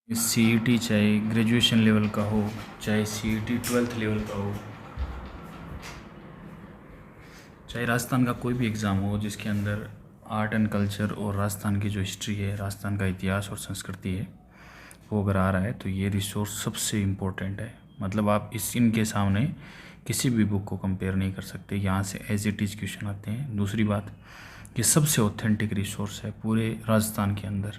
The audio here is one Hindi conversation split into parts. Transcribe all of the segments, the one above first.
सीईटी चाहे ग्रेजुएशन लेवल का हो, चाहे सीईटी 12th लेवल का हो, चाहे राजस्थान का कोई भी एग्ज़ाम हो जिसके अंदर आर्ट एंड कल्चर और राजस्थान की जो हिस्ट्री है, राजस्थान का इतिहास और संस्कृति है, वो अगर आ रहा है तो ये रिसोर्स सबसे इम्पोर्टेंट है। मतलब आप इनके सामने किसी भी बुक को कंपेयर नहीं कर सकते। यहाँ से एज इट इज़ क्वेश्चन आते हैं। दूसरी बात, ये सबसे ऑथेंटिक रिसोर्स है पूरे राजस्थान के अंदर।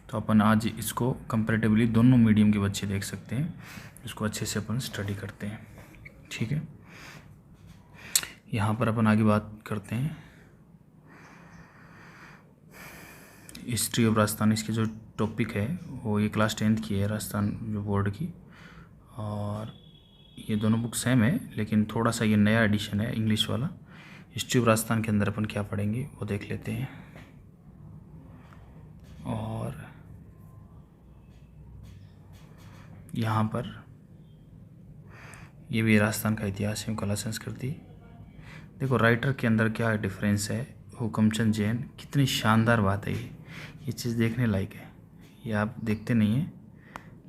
तो अपन आज इसको कंपैरेटिवली दोनों मीडियम के बच्चे देख सकते हैं, इसको अच्छे से अपन स्टडी करते हैं। ठीक है, यहाँ पर अपन आगे बात करते हैं हिस्ट्री ऑफ राजस्थान। इसकी जो टॉपिक है वो ये क्लास 10th की है, राजस्थान जो बोर्ड की। और ये दोनों बुक सेम है, लेकिन थोड़ा सा ये नया एडिशन है इंग्लिश वाला। हिस्ट्री ऑफ राजस्थान के अंदर अपन क्या पढ़ेंगे वो देख लेते हैं। और यहाँ पर ये भी राजस्थान का इतिहास है, कला संस्कृति। देखो राइटर के अंदर क्या डिफरेंस है। हुकमचंद जैन, कितनी शानदार बात है ये चीज़ देखने लायक है। ये आप देखते नहीं हैं,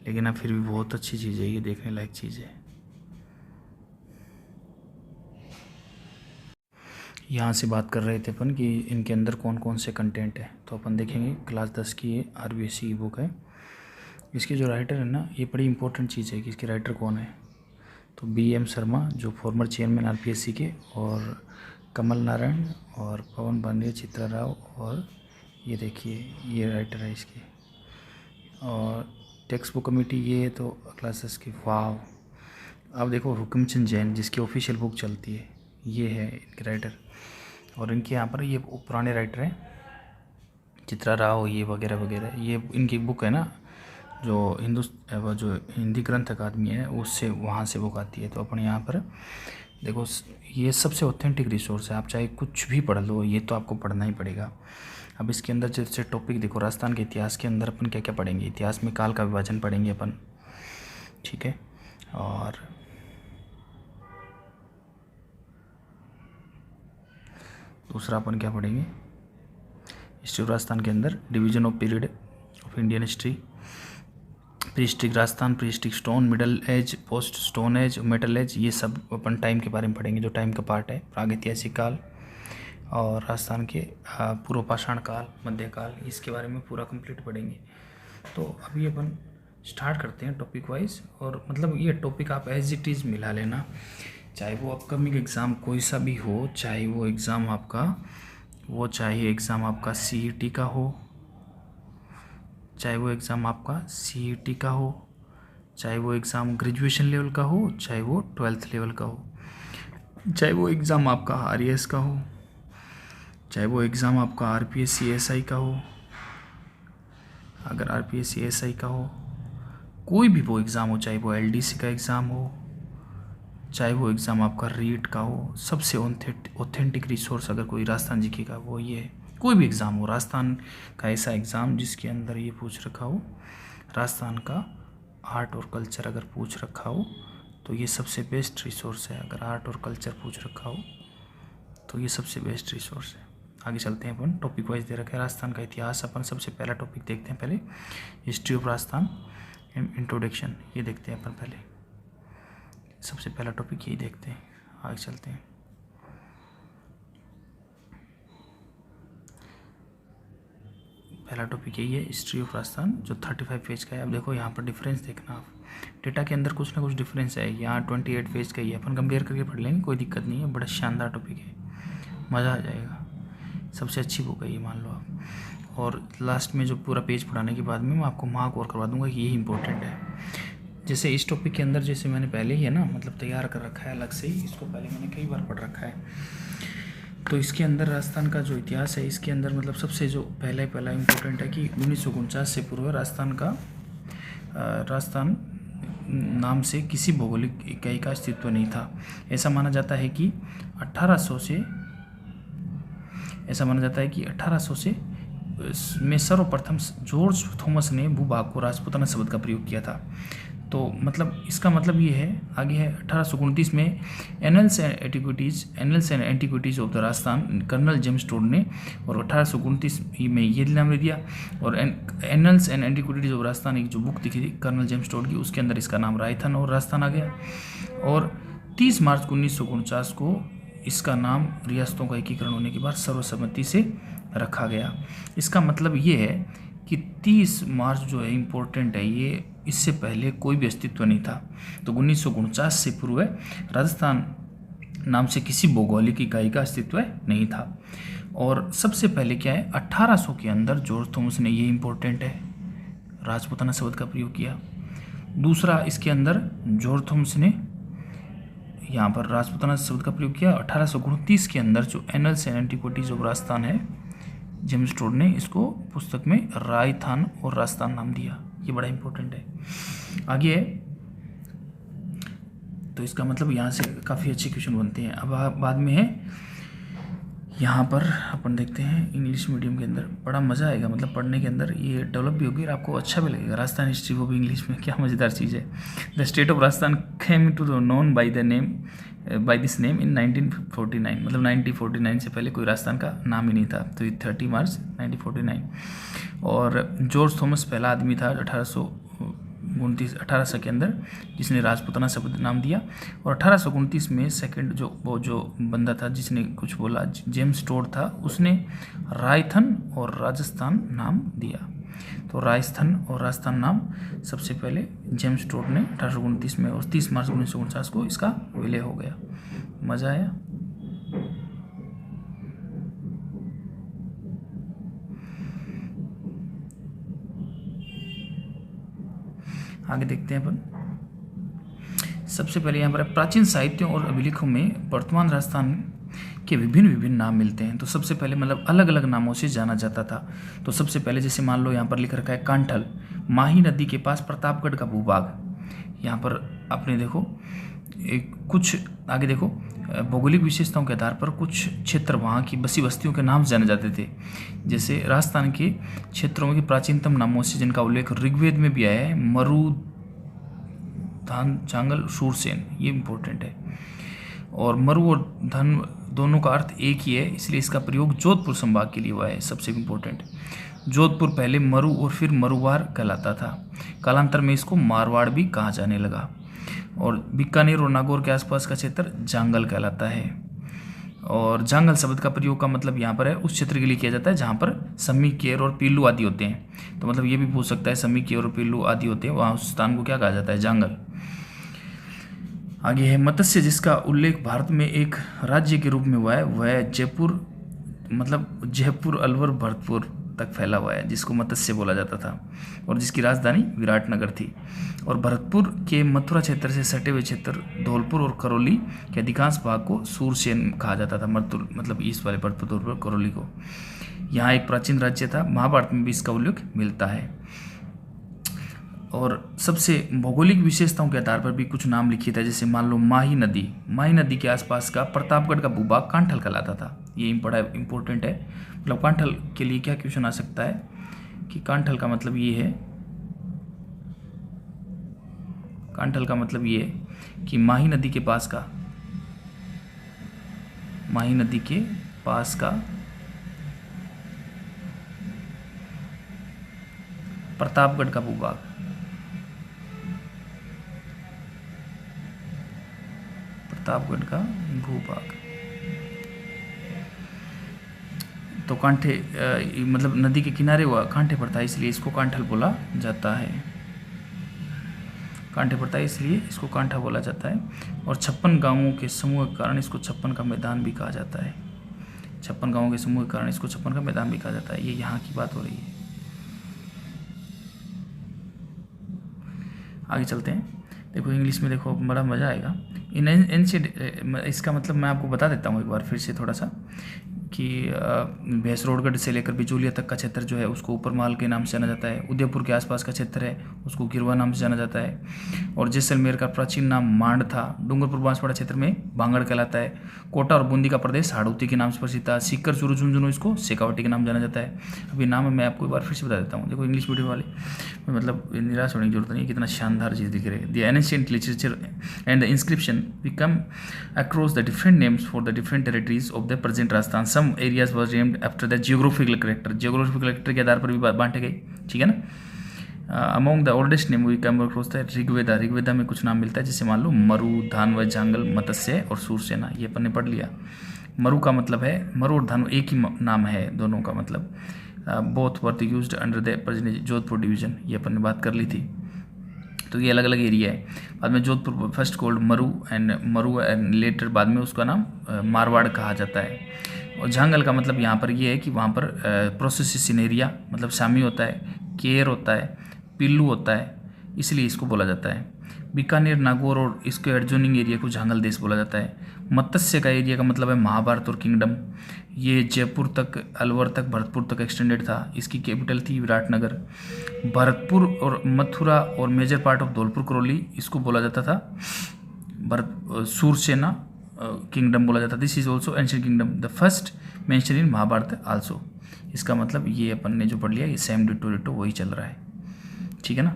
लेकिन आप फिर भी बहुत अच्छी चीज़ है, ये देखने लायक चीज़ है। यहाँ से बात कर रहे थे अपन कि इनके अंदर कौन कौन से कंटेंट है, तो अपन देखेंगे क्लास 10 की ये आरबीएससी की बुक है। इसके जो राइटर है ना, ये बड़ी इंपॉर्टेंट चीज़ है कि इसके राइटर कौन है। तो BM शर्मा, जो फॉर्मर चेयरमैन आरपीएससी के, और कमल नारायण और पवन पांडे, चित्रा राव, और ये देखिए ये राइटर है इसके। और टेक्स्ट बुक कमेटी ये तो क्लास 10 की। वाव, अब देखो हुकमचंद जैन जिसकी ऑफिशियल बुक चलती है, ये है इनके राइटर। और इनके यहाँ पर ये पुराने राइटर हैं, चित्रा राव, ये वगैरह वगैरह। ये इनकी बुक है ना, जो हिंदी ग्रंथ अकादमी है उससे, वहाँ से बुक आती है। तो अपन यहाँ पर देखो, ये सबसे ऑथेंटिक रिसोर्स है। आप चाहे कुछ भी पढ़ लो, ये तो आपको पढ़ना ही पड़ेगा। अब इसके अंदर जैसे टॉपिक देखो, राजस्थान के इतिहास के अंदर अपन क्या क्या पढ़ेंगे। इतिहास में काल का विभाजन पढ़ेंगे अपन, ठीक है। और दूसरा अपन क्या पढ़ेंगे, हिस्ट्री ऑफ राजस्थान के अंदर division of period of Indian history, prehistoric Rajasthan, prehistoric stone, middle age, post stone age, metal age. ये सब अपन टाइम के बारे में पढ़ेंगे, जो टाइम का पार्ट है। प्रागैतिहासिक काल और राजस्थान के पूर्व पाषाण काल, मध्यकाल, इसके बारे में पूरा कंप्लीट पढ़ेंगे। तो अभी अपन स्टार्ट करते हैं टॉपिक वाइज। और मतलब ये टॉपिक आप एज इट इज़ मिला लेना, चाहे वो अपकमिंग एग्ज़ाम कोई सा भी हो, चाहे वो एग्ज़ाम आपका सीईटी का हो, चाहे वो एग्ज़ाम आपका सीईटी का हो, चाहे वो एग्ज़ाम ग्रेजुएशन लेवल का हो, चाहे वो 12th लेवल का हो, चाहे वो एग्ज़ाम आपका आरएएस का हो, चाहे वो एग्ज़ाम आपका आरपीएससी एसआई का हो। अगर आरपीएससी एसआई का हो, कोई भी वो एग्ज़ाम हो, चाहे वो एलडीसी का एग्ज़ाम हो, चाहे वो एग्ज़ाम आपका रीट का हो, सबसे ऑथेंटिक रिसोर्स अगर कोई राजस्थान जीके का, वो ये है। कोई भी एग्ज़ाम हो, राजस्थान का ऐसा एग्ज़ाम जिसके अंदर ये पूछ रखा हो, राजस्थान का आर्ट और कल्चर अगर पूछ रखा हो, तो ये सबसे बेस्ट रिसोर्स है। अगर आर्ट और कल्चर पूछ रखा हो तो ये सबसे बेस्ट रिसोर्स है। आगे चलते हैं अपन, टॉपिक वाइज दे रखा है राजस्थान का इतिहास। अपन सबसे पहला टॉपिक देखते हैं, पहले हिस्ट्री ऑफ राजस्थान इंट्रोडक्शन, ये देखते हैं अपन पहले। सबसे पहला टॉपिक यही देखते हैं, आगे चलते हैं। पहला टॉपिक यही है, हिस्ट्री ऑफ राजस्थान, जो 35 पेज का है। अब देखो यहाँ पर डिफरेंस देखना आप, डेटा के अंदर कुछ ना कुछ डिफरेंस है। यहाँ 28 पेज का ही है, अपन कंपेयर करके पढ़ लेंगे, कोई दिक्कत नहीं है। बड़ा शानदार टॉपिक है, मज़ा आ जाएगा। सबसे अच्छी बुक है ये, मान लो आप। और लास्ट में जो पूरा पेज पढ़ाने के बाद में मैं आपको मार्क और करवा दूंगा कि यही इंपॉर्टेंट है। जैसे इस टॉपिक के अंदर, जैसे मैंने पहले ही है ना, मतलब तैयार कर रखा है अलग से ही, इसको पहले मैंने कई बार पढ़ रखा है। तो इसके अंदर राजस्थान का जो इतिहास है, इसके अंदर मतलब सबसे जो पहला इम्पोर्टेंट है कि 1949 से पूर्व राजस्थान नाम से किसी भौगोलिक इकाई का अस्तित्व नहीं था। ऐसा माना जाता है कि 1800 से में सर्वप्रथम जॉर्ज थॉमस ने भूभाग को राजपूताना शब्द का प्रयोग किया था। तो मतलब इसका मतलब ये है, आगे है 1829 में annals and antiquities of the Rajasthan colonel James Tod ने, और 1829 में ये नाम ले दिया। और annals and antiquities of Rajasthan एक जो बुक दिखी थी कर्नल जेम्स टोड की, उसके अंदर इसका नाम रायथन और राजस्थान आ गया। और 30 मार्च 1949 को इसका नाम रियासतों का एकीकरण होने के बाद सर्वसम्मति से रखा गया। इसका मतलब ये है कि 30 मार्च जो है इम्पोर्टेंट है, ये इससे पहले कोई भी अस्तित्व नहीं था। तो 1949 से पूर्व राजस्थान नाम से किसी भौगोलिक इकाई का अस्तित्व नहीं था। और सबसे पहले क्या है, 1800 के अंदर जॉर्ज थॉमस ने, ये इम्पोर्टेंट है, राजपूताना शब्द का प्रयोग किया। दूसरा, इसके अंदर जॉर्ज थॉमस ने यहाँ पर राजपूताना शब्द का प्रयोग किया। 1829 के अंदर जो annuls and antiquities of Rajasthan है, जेम्स टोड ने इसको पुस्तक में रायथान और राजस्थान नाम दिया। ये बड़ा इंपॉर्टेंट है। आगे है, तो इसका मतलब यहाँ से काफ़ी अच्छे क्वेश्चन बनते हैं। अब बाद में है, यहाँ पर अपन देखते हैं इंग्लिश मीडियम के अंदर बड़ा मज़ा आएगा, मतलब पढ़ने के अंदर ये डेवलप भी होगी और आपको अच्छा भी लगेगा। राजस्थान हिस्ट्री वो भी इंग्लिश में, क्या मज़ेदार चीज़ है। The state of Rajasthan came to the known by this name in 1949, मतलब 1949 से पहले कोई राजस्थान का नाम ही नहीं था। तो ये 30 मार्च 1949। और जॉर्ज थॉमस पहला आदमी था 1829 के अंदर जिसने राजपूताना शब्द नाम दिया। और 1829 में सेकंड जो बंदा था जिसने कुछ बोला, जेम्स टोड था, उसने रायथन और राजस्थान नाम दिया। तो राजस्थान और राजस्थान नाम सबसे पहले जेम्स टोड ने 1829 में, और 30 मार्च 1949 को इसका विलय हो गया। मज़ा आया। आगे देखते हैं अपन। सबसे पहले यहाँ पर प्राचीन साहित्यों और अभिलेखों में वर्तमान राजस्थान के विभिन्न नाम मिलते हैं। तो सबसे पहले मतलब अलग अलग नामों से जाना जाता था। तो सबसे पहले जैसे मान लो यहाँ पर लिख रखा है कांठल, माही नदी के पास प्रतापगढ़ का भूभाग। यहाँ पर आपने देखो कुछ आगे देखो, भौगोलिक विशेषताओं के आधार पर कुछ क्षेत्र वहाँ की बसी बस्तियों के नाम जाने जाते थे। जैसे राजस्थान के क्षेत्रों के प्राचीनतम नामों से जिनका उल्लेख ऋग्वेद में भी आया है, मरु, धान, चांगल, शूरसेन, ये इम्पोर्टेंट है। और मरु और धन दोनों का अर्थ एक ही है, इसलिए इसका प्रयोग जोधपुर संभाग के लिए हुआ है। सबसे इम्पोर्टेंट, जोधपुर पहले मरु और फिर मरुवार कहलाता था। कालांतर में इसको मारवाड़ भी कहा जाने लगा। और बीकानेर और नागौर के आसपास का क्षेत्र जांगल कहलाता है। और जांगल शब्द का प्रयोग का मतलब यहाँ पर है उस क्षेत्र के लिए किया जाता है जहाँ पर सम्मी, केर और पीलू आदि होते हैं। तो मतलब ये भी पूछ सकता है, सम्मी, केर और पीलू आदि होते हैं, वहाँ उस स्थान को क्या कहा जाता है, जांगल। आगे है मत्स्य, जिसका उल्लेख भारत में एक राज्य के रूप में हुआ है, वह जयपुर, मतलब जयपुर, अलवर, भरतपुर तक फैला हुआ है, जिसको मत्स्य बोला जाता था, और जिसकी राजधानी विराटनगर थी। और भरतपुर के मथुरा क्षेत्र से सटे हुए क्षेत्र धौलपुर और करौली के अधिकांश भाग को सूरसेन कहा जाता था। मतलब ईस्ट वाले भरतपुर और करौली को। यहाँ एक प्राचीन राज्य था, महाभारत में भी इसका उल्लेख मिलता है। और सबसे भौगोलिक विशेषताओं के आधार पर भी कुछ नाम लिखिए था। जैसे मान लो माही नदी के आसपास का प्रतापगढ़ का भूभाग कांठल कहलाता था। ये बड़ा इंपॉर्टेंट है। मतलब कांठल के लिए क्या क्वेश्चन आ सकता है कि कांठल का मतलब ये है, कांठल का मतलब ये है कि माही नदी के पास का प्रतापगढ़ का भूभाग, प्रतापगढ़ का भूभाग। तो कांठे मतलब नदी के किनारे हुआ कांठे पड़ता है, इसलिए इसको कांठल बोला जाता है। कांठे पड़ता है इसलिए इसको कांठा बोला जाता है। और 56 गांवों के समूह के कारण इसको 56 का मैदान भी कहा जाता है। 56 गांवों के समूह के कारण इसको 56 का मैदान भी कहा जाता है। ये यहाँ की बात हो रही है। आगे चलते हैं। देखो इंग्लिश में देखो बड़ा मज़ा आएगा। इसका मतलब मैं आपको बता देता हूँ एक बार फिर से थोड़ा सा कि भैंसरोडगढ़ से लेकर बिचौलिया तक का क्षेत्र जो है उसको ऊपर माल के नाम से जाना जाता है। उदयपुर के आसपास का क्षेत्र है उसको गिरवा नाम से जाना जाता है। और जैसलमेर का प्राचीन नाम मांड था। डूंगरपुर बांसवाड़ा क्षेत्र में बांगड़ कहलाता है। कोटा और बूंदी का प्रदेश हाड़ौती के नाम से प्रसिद्ध था। सीकर चूरू झुंझुनू इसको शेखावटी के नाम जाना जाता है। अभी नाम मैं आपको एक बार फिर से बता देता हूँ। देखो इंग्लिश मीडियम वाले मतलब निराश होने की जरूरत नहीं, कितना शानदार चीज़ दिख रही है। The ancient literature and the inscription we come across the different names for the different territories of the present Rajasthan. Some areas was named after the geographical character, geographical character के आधार पर भी बांटे गए, ठीक है ना। Among the oldest name we come across the Rigveda, Rigveda में कुछ नाम मिलता है, जैसे मान लो मरु, धानव, जांगल, मत्स्य और सूरसेना, ये अपन ने पढ़ लिया। मरु का मतलब है, मरु और धानु एक ही नाम है दोनों का मतलब। Both were used under the present Jodhpur division, ये अपन ने बात कर ली थी। तो ये अलग अलग एरिया है। बाद में Jodhpur first cold Maru and later बाद में उसका नाम मारवाड़ कहा जाता है। और झांगल का मतलब यहाँ पर ये है कि वहाँ पर प्रोसेसिन एरिया मतलब शामी होता है, केयर होता है, पिल्लू होता है, इसलिए इसको बोला जाता है। बीकानेर, नागौर और इसके एडजोनिंग एरिया को झांगल देश बोला जाता है। मत्स्य का एरिया का मतलब है महाभारत और किंगडम। ये जयपुर तक, अलवर तक, भरतपुर तक एक्सटेंडेड था। इसकी कैपिटल थी विराटनगर। भरतपुर और मथुरा और major part of Dholpur Karauli इसको बोला जाता था सूरसेना किंगडम बोला जाता। This is also ancient kingdom, the first mention in Mahabharata also. इसका मतलब ये अपन ने जो पढ़ लिया ये सेम डिटो वही चल रहा है, ठीक है ना।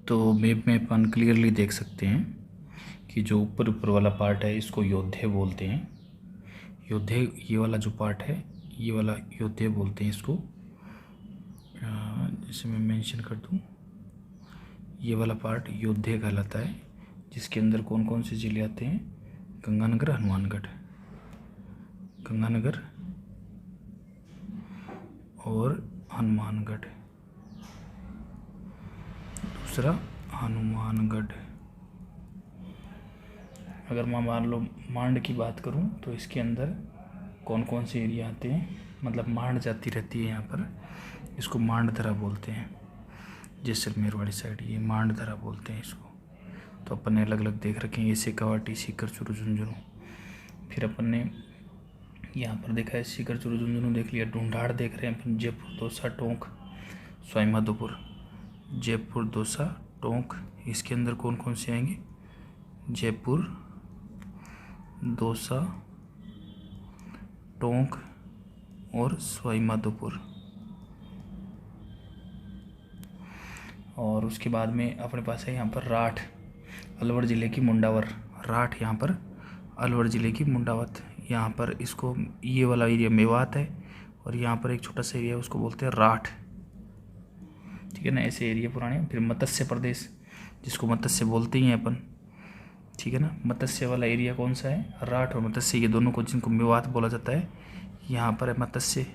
तो मैप में अपन क्लियरली देख सकते हैं कि जो ऊपर ऊपर वाला पार्ट है इसको योद्धे बोलते हैं। योद्धे, ये वाला जो पार्ट है ये वाला योद्धे बोलते हैं इसको। जैसे मैं मेंशन कर दूं, ये वाला पार्ट योद्धे कहलाता है, जिसके अंदर कौन कौन से जिले आते हैं? गंगानगर, हनुमानगढ़, गंगानगर और हनुमानगढ़। दूसरा हनुमानगढ़। अगर मैं मान लो मांड की बात करूं तो इसके अंदर कौन कौन से एरिया आते हैं, मतलब मांड जाती रहती है यहाँ पर, इसको मांडधरा बोलते हैं। जैसलमेर वाली साइड ये मांडधरा बोलते हैं इसको। तो अपन ने अलग अलग देख रखे हैं, ये शेखावाटी, सीकर चूरू झुंझुनू। फिर अपन ने यहाँ पर देखा है सीकर चूरू झुंझुनू देख लिया। ढूंढाड़ देख रहे हैं अपन, जयपुर, दौसा, टोंक, सवाई माधोपुर। जयपुर, दौसा, टोंक, इसके अंदर कौन कौन से आएंगे? जयपुर, दौसा, टोंक और सवाई माधोपुर। और उसके बाद में अपने पास है यहाँ पर राठ, अलवर ज़िले की मुंडावर। राठ यहाँ पर अलवर ज़िले की मुंडावत, यहाँ पर इसको ये वाला एरिया मेवात है और यहाँ पर एक छोटा सा एरिया उसको बोलते हैं राठ, ठीक है ना। ऐसे एरिया पुराने। फिर मत्स्य प्रदेश, जिसको मत्स्य बोलते ही हैं अपन, ठीक है ना। मत्स्य वाला एरिया कौन सा है? राठ और मत्स्य, ये दोनों को जिनको मेवात बोला जाता है। यहाँ पर है मत्स्य,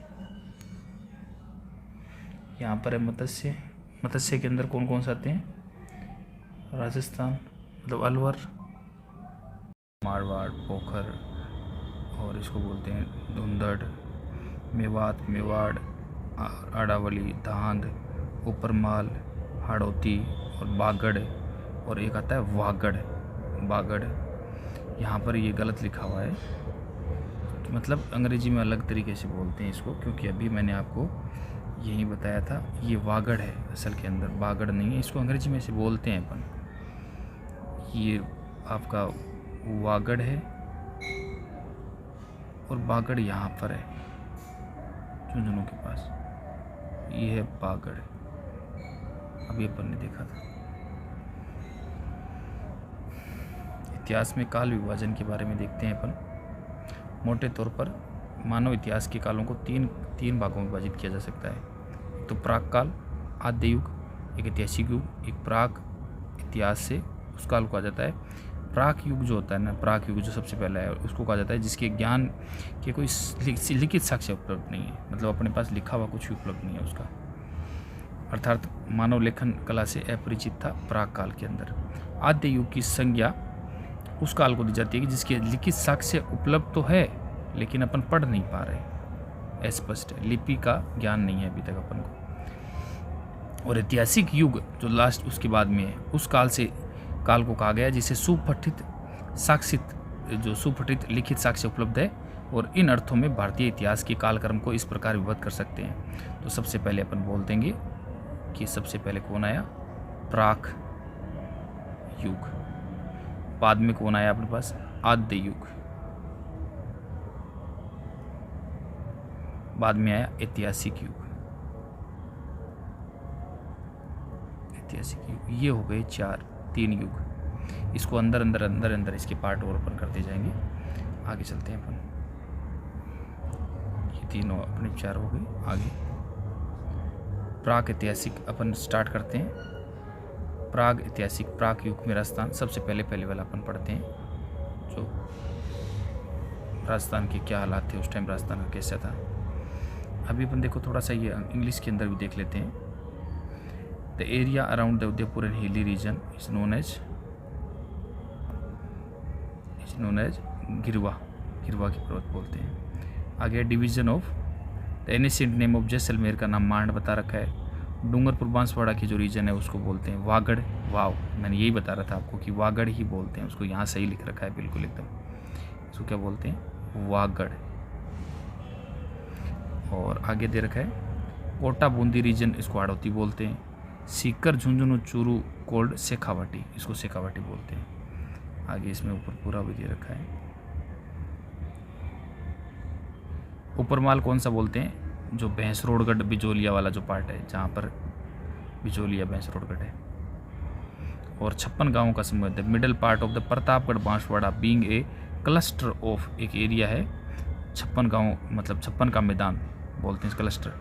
यहाँ पर है मत्स्य। मत्स्य के अंदर कौन कौन से आते हैं? राजस्थान मतलब अलवर, मारवाड़, पोखर और इसको बोलते हैं धुंधड़, मेवात, मेवाड़, अरावली, धांध, ऊपरमाल, हाड़ौती और बागड़, और एक आता है वागड़, बागड़। यहाँ पर ये गलत लिखा हुआ है, तो मतलब अंग्रेजी में अलग तरीके से बोलते हैं इसको, क्योंकि अभी मैंने आपको यही बताया था ये वागड़ है, असल के अंदर बागड़ नहीं है। इसको अंग्रेजी में से बोलते हैं अपन, ये आपका वागड़ है और बागड़ यहाँ पर है झुंझुनू के पास, ये है बागड़। अभी अपन ने देखा था। इतिहास में काल विभाजन के बारे में देखते हैं अपन। मोटे तौर पर मानव इतिहास के कालों को तीन भागों में विभाजित किया जा सकता है। एक तो प्राक काल, आद्य युग, एक ऐतिहासिक युग, एक प्राक इतिहास से उस काल को कहा जाता है। प्राक युग जो होता है ना, प्राक युग जो सबसे पहला है उसको कहा जाता है जिसके ज्ञान के कोई लिखित साक्ष्य उपलब्ध नहीं है, मतलब अपने पास लिखा हुआ कुछ भी उपलब्ध नहीं है उसका, अर्थात मानव लेखन कला से अपरिचित था प्राक काल के अंदर। आद्य युग की संज्ञा उस काल को दी जाती है कि जिसके लिखित साक्ष्य उपलब्ध तो है लेकिन अपन पढ़ नहीं पा रहे, अस्पष्ट है, लिपि का ज्ञान नहीं है अभी तक अपन को। और ऐतिहासिक युग जो लास्ट उसके बाद में है, उस काल को कहा गया जिसे सुपठित लिखित साक्ष्य उपलब्ध है और इन अर्थों में भारतीय इतिहास के कालक्रम को इस प्रकार विभक्त कर सकते हैं। तो सबसे पहले अपन बोल देंगे कि सबसे पहले कौन आया, प्राक युग। बाद में कौन आया अपने पास, आद्य युग। बाद में आया ऐतिहासिक युग। ऐतिहासिक युग ये हो गए 3 युग। इसको अंदर अंदर अंदर अंदर इसके पार्ट और ओपन करते जाएंगे। आगे चलते हैं अपन। ये तीनों अपने 4 हो गए। आगे प्राग ऐतिहासिक अपन स्टार्ट करते हैं। प्राग ऐतिहासिक, प्राग युग में राजस्थान सबसे पहले वाला अपन पढ़ते हैं, जो राजस्थान के क्या हालात थे उस टाइम, राजस्थान का कैसा था। अभी अपन देखो थोड़ा सा ये इंग्लिश के अंदर भी देख लेते हैं। The area around the Udaipur and hilly region is known as Girwa की पर्वत बोलते हैं। आगे division of the ancient name of Jaisalmer का नाम मांड बता रखा है। डूंगरपुर बांसवाड़ा की जो रीजन है उसको बोलते हैं वागड़। वाव, मैंने यही बता रहा था आपको कि वागड़ ही बोलते हैं उसको, यहाँ सही लिख रखा है बिल्कुल एकदम। इसको क्या बोलते हैं, वागड़। और आगे दे रखा है कोटा बूंदी रीजन, इसको हाड़ौती बोलते हैं। सीकर झुंझुनू चूरू कोल्ड शेखावाटी, इसको शेखावाटी बोलते हैं। आगे इसमें ऊपर पूरा भी दे रखा है। ऊपरमाल कौन सा बोलते हैं, जो भैंसरोडगढ़ बिजोलिया वाला जो पार्ट है, जहाँ पर बिजोलिया भैंसरोडगढ़ है। और 56 गांवों का समूह। The middle part of the Pratapgarh Banswara being a cluster of, एक एरिया है 56 गांव, मतलब 56 का मैदान बोलते हैं इस क्लस्टर।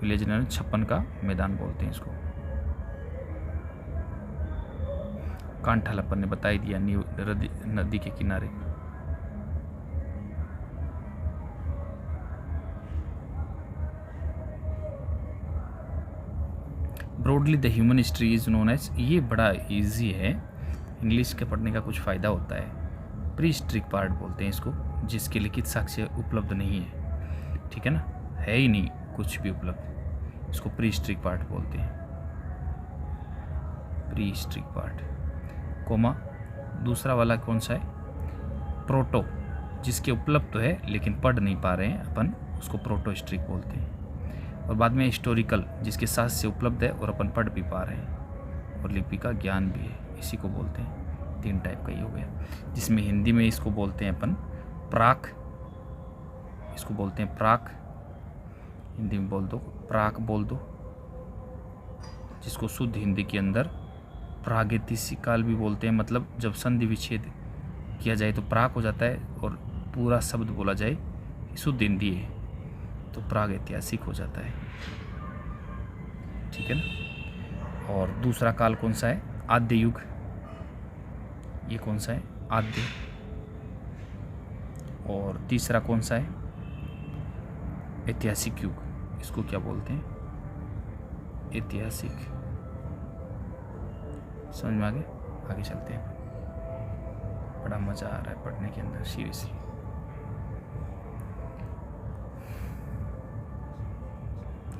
विलेज ने 56 का मैदान बोलते हैं इसको। कांठाल अपन ने बता ही दिया, नदी के किनारे। Broadly the human history is known as, ये बड़ा इजी है, इंग्लिश के पढ़ने का कुछ फ़ायदा होता है। प्री हिस्ट्रिक पार्ट बोलते हैं इसको, जिसके लिखित साक्ष्य उपलब्ध नहीं है, ठीक है ना, है ही नहीं कुछ भी उपलब्ध, इसको प्री हिस्ट्रिक पार्ट बोलते हैं। Pre historic part comma. दूसरा वाला कौन सा है, प्रोटो, जिसके उपलब्ध तो है लेकिन पढ़ नहीं पा रहे हैं अपन, उसको प्रोटो हिस्ट्रिक बोलते हैं। और बाद में हिस्टोरिकल, जिसके साक्ष्य उपलब्ध है और अपन पढ़ भी पा रहे हैं और लिपि का ज्ञान भी है, इसी को बोलते हैं। 3 टाइप का ही हो गया, जिसमें हिंदी में इसको बोलते हैं अपन प्राक, इसको बोलते हैं प्राक, हिंदी में बोल दो प्राक बोल दो, जिसको शुद्ध हिंदी के अंदर प्रागैतिहासिक काल भी बोलते हैं। मतलब जब संधि विच्छेद किया जाए तो प्राक हो जाता है, और पूरा शब्द बोला जाए शुद्ध हिंदी है तो प्रागैतिहासिक हो जाता है, ठीक है ना। और दूसरा काल कौन सा है, आद्य युग, ये कौन सा है, आद्य। और तीसरा कौन सा है, ऐतिहासिक युग, इसको क्या बोलते हैं, ऐतिहासिक। समझ में आगे चलते हैं। बड़ा मज़ा आ रहा है पढ़ने के अंदर सीरियसली।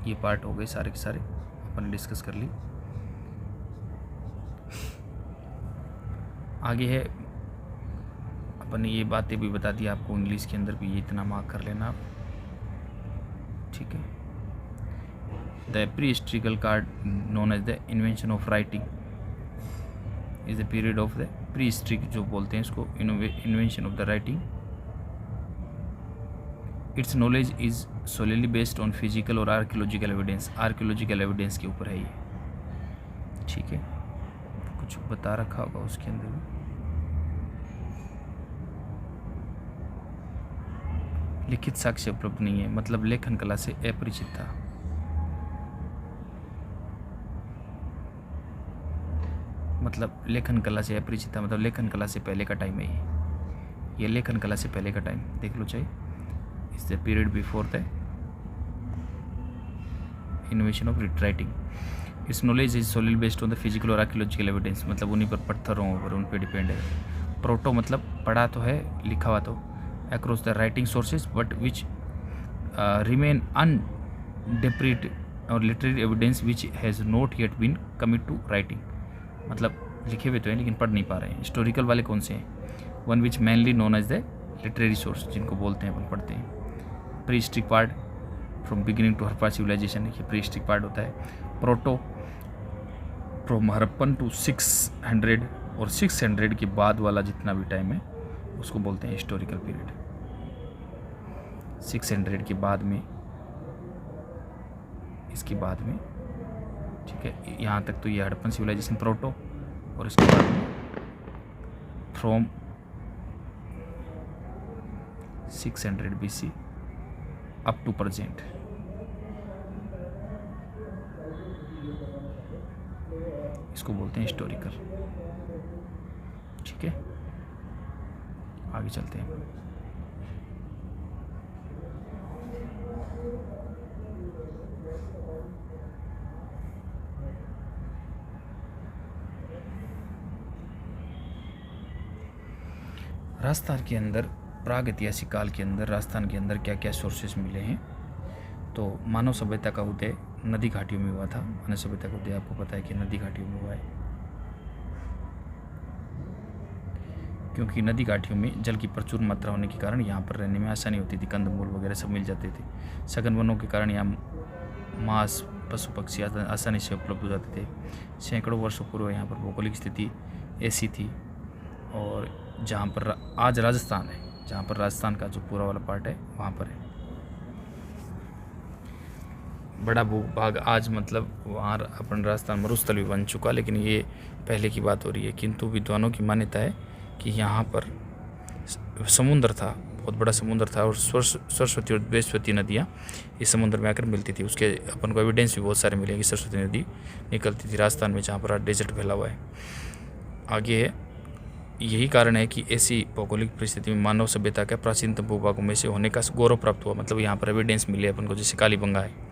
ये पार्ट हो गए सारे के सारे, अपन ने डिस्कस कर ली। आगे है, अपन ने ये बातें भी बता दी आपको, इंग्लिश के अंदर भी ये इतना मार्क कर लेना आप, ठीक है। The pre historical card known as the invention of writing is the period of the pre historic, जो बोलते हैं इसको invention of the writing. Its knowledge is solely based on physical और आर्कियोलॉजिकल एविडेंस, आर्कियोलॉजिकल एविडेंस के ऊपर है ये, ठीक है। कुछ बता रखा होगा उसके अंदर भी। लिखित साक्ष्य उपलब्ध नहीं है, मतलब लेखन कला से अपरिचित था। मतलब लेखन कला से अपरिचित था, मतलब लेखन कला से पहले का टाइम है ये लेखन कला से पहले का टाइम देख लो चाहिए। Is the period before the invention of writing. Its knowledge is solely based on the physical और आर्कियोलॉजिकल एविडेंस, मतलब उन्हीं पर, पत्थरों पर, उन पर डिपेंड है। प्रोटो मतलब पढ़ा तो है, लिखा हुआ तो, across the writing sources but which remain undeciphered और literary evidence which has not yet been commit to writing, मतलब लिखे हुए तो हैं लेकिन पढ़ नहीं पा रहे हैं। हिस्टोरिकल वाले कौन से हैं, one which mainly known as the literary source जिनको बोलते हैं अपन पढ़ते हैं। Pre historic part from beginning to Harappa civilization, ये प्री हिस्ट्रिक पार्ट होता है। प्रोटो फ्रॉम हरप्पन टू 600, और 600 के बाद वाला जितना भी टाइम है उसको बोलते हैं हिस्टोरिकल पीरियड। 600 के बाद में, इसके बाद में, ठीक है, यहाँ तक तो ये हड़प्पन सिविलाइजेशन प्रोटो, और इसके बाद में from 600 BC up to present, इसको बोलते हैं हिस्टोरिकल। ठीक है, आगे चलते हैं। राजस्थान के अंदर प्राग ऐतिहासिक काल के अंदर राजस्थान के अंदर क्या क्या सोर्सेस मिले हैं। तो मानव सभ्यता का उदय नदी घाटियों में हुआ था। मानव सभ्यता का उदय आपको पता है कि नदी घाटियों में हुआ है, क्योंकि नदी घाटियों में जल की प्रचुर मात्रा होने के कारण यहाँ पर रहने में आसानी होती थी, कंदमूल वगैरह सब मिल जाते थे। सघन वनों के कारण यहाँ मांस, पशु पक्षी आसानी से उपलब्ध हो जाते थे। सैकड़ों वर्षों पूर्व यहाँ पर भौगोलिक स्थिति ऐसी थी, और जहाँ पर आज राजस्थान है, जहाँ पर राजस्थान का जो पूरा वाला पार्ट है वहाँ पर है बड़ा भूभाग आज, मतलब वहाँ अपन राजस्थान मरुस्थल भी बन चुका, लेकिन ये पहले की बात हो रही है। किंतु विद्वानों की मान्यता है कि यहाँ पर समुद्र था, बहुत बड़ा समुद्र था, और सरस्वती और बृहस्पति नदियाँ इस समुद्र में आकर मिलती थी। उसके अपन को एविडेंस भी बहुत सारे मिले कि सरस्वती नदी निकलती थी राजस्थान में, जहाँ पर आज डेजर्ट फैला हुआ है। आगे है, यही कारण है कि ऐसी भौगोलिक परिस्थिति में मानव सभ्यता के प्राचीनतम भूभागों में से होने का गौरव प्राप्त हुआ। मतलब यहाँ पर एविडेंस मिले अपन को, जैसे कालीबंगा है।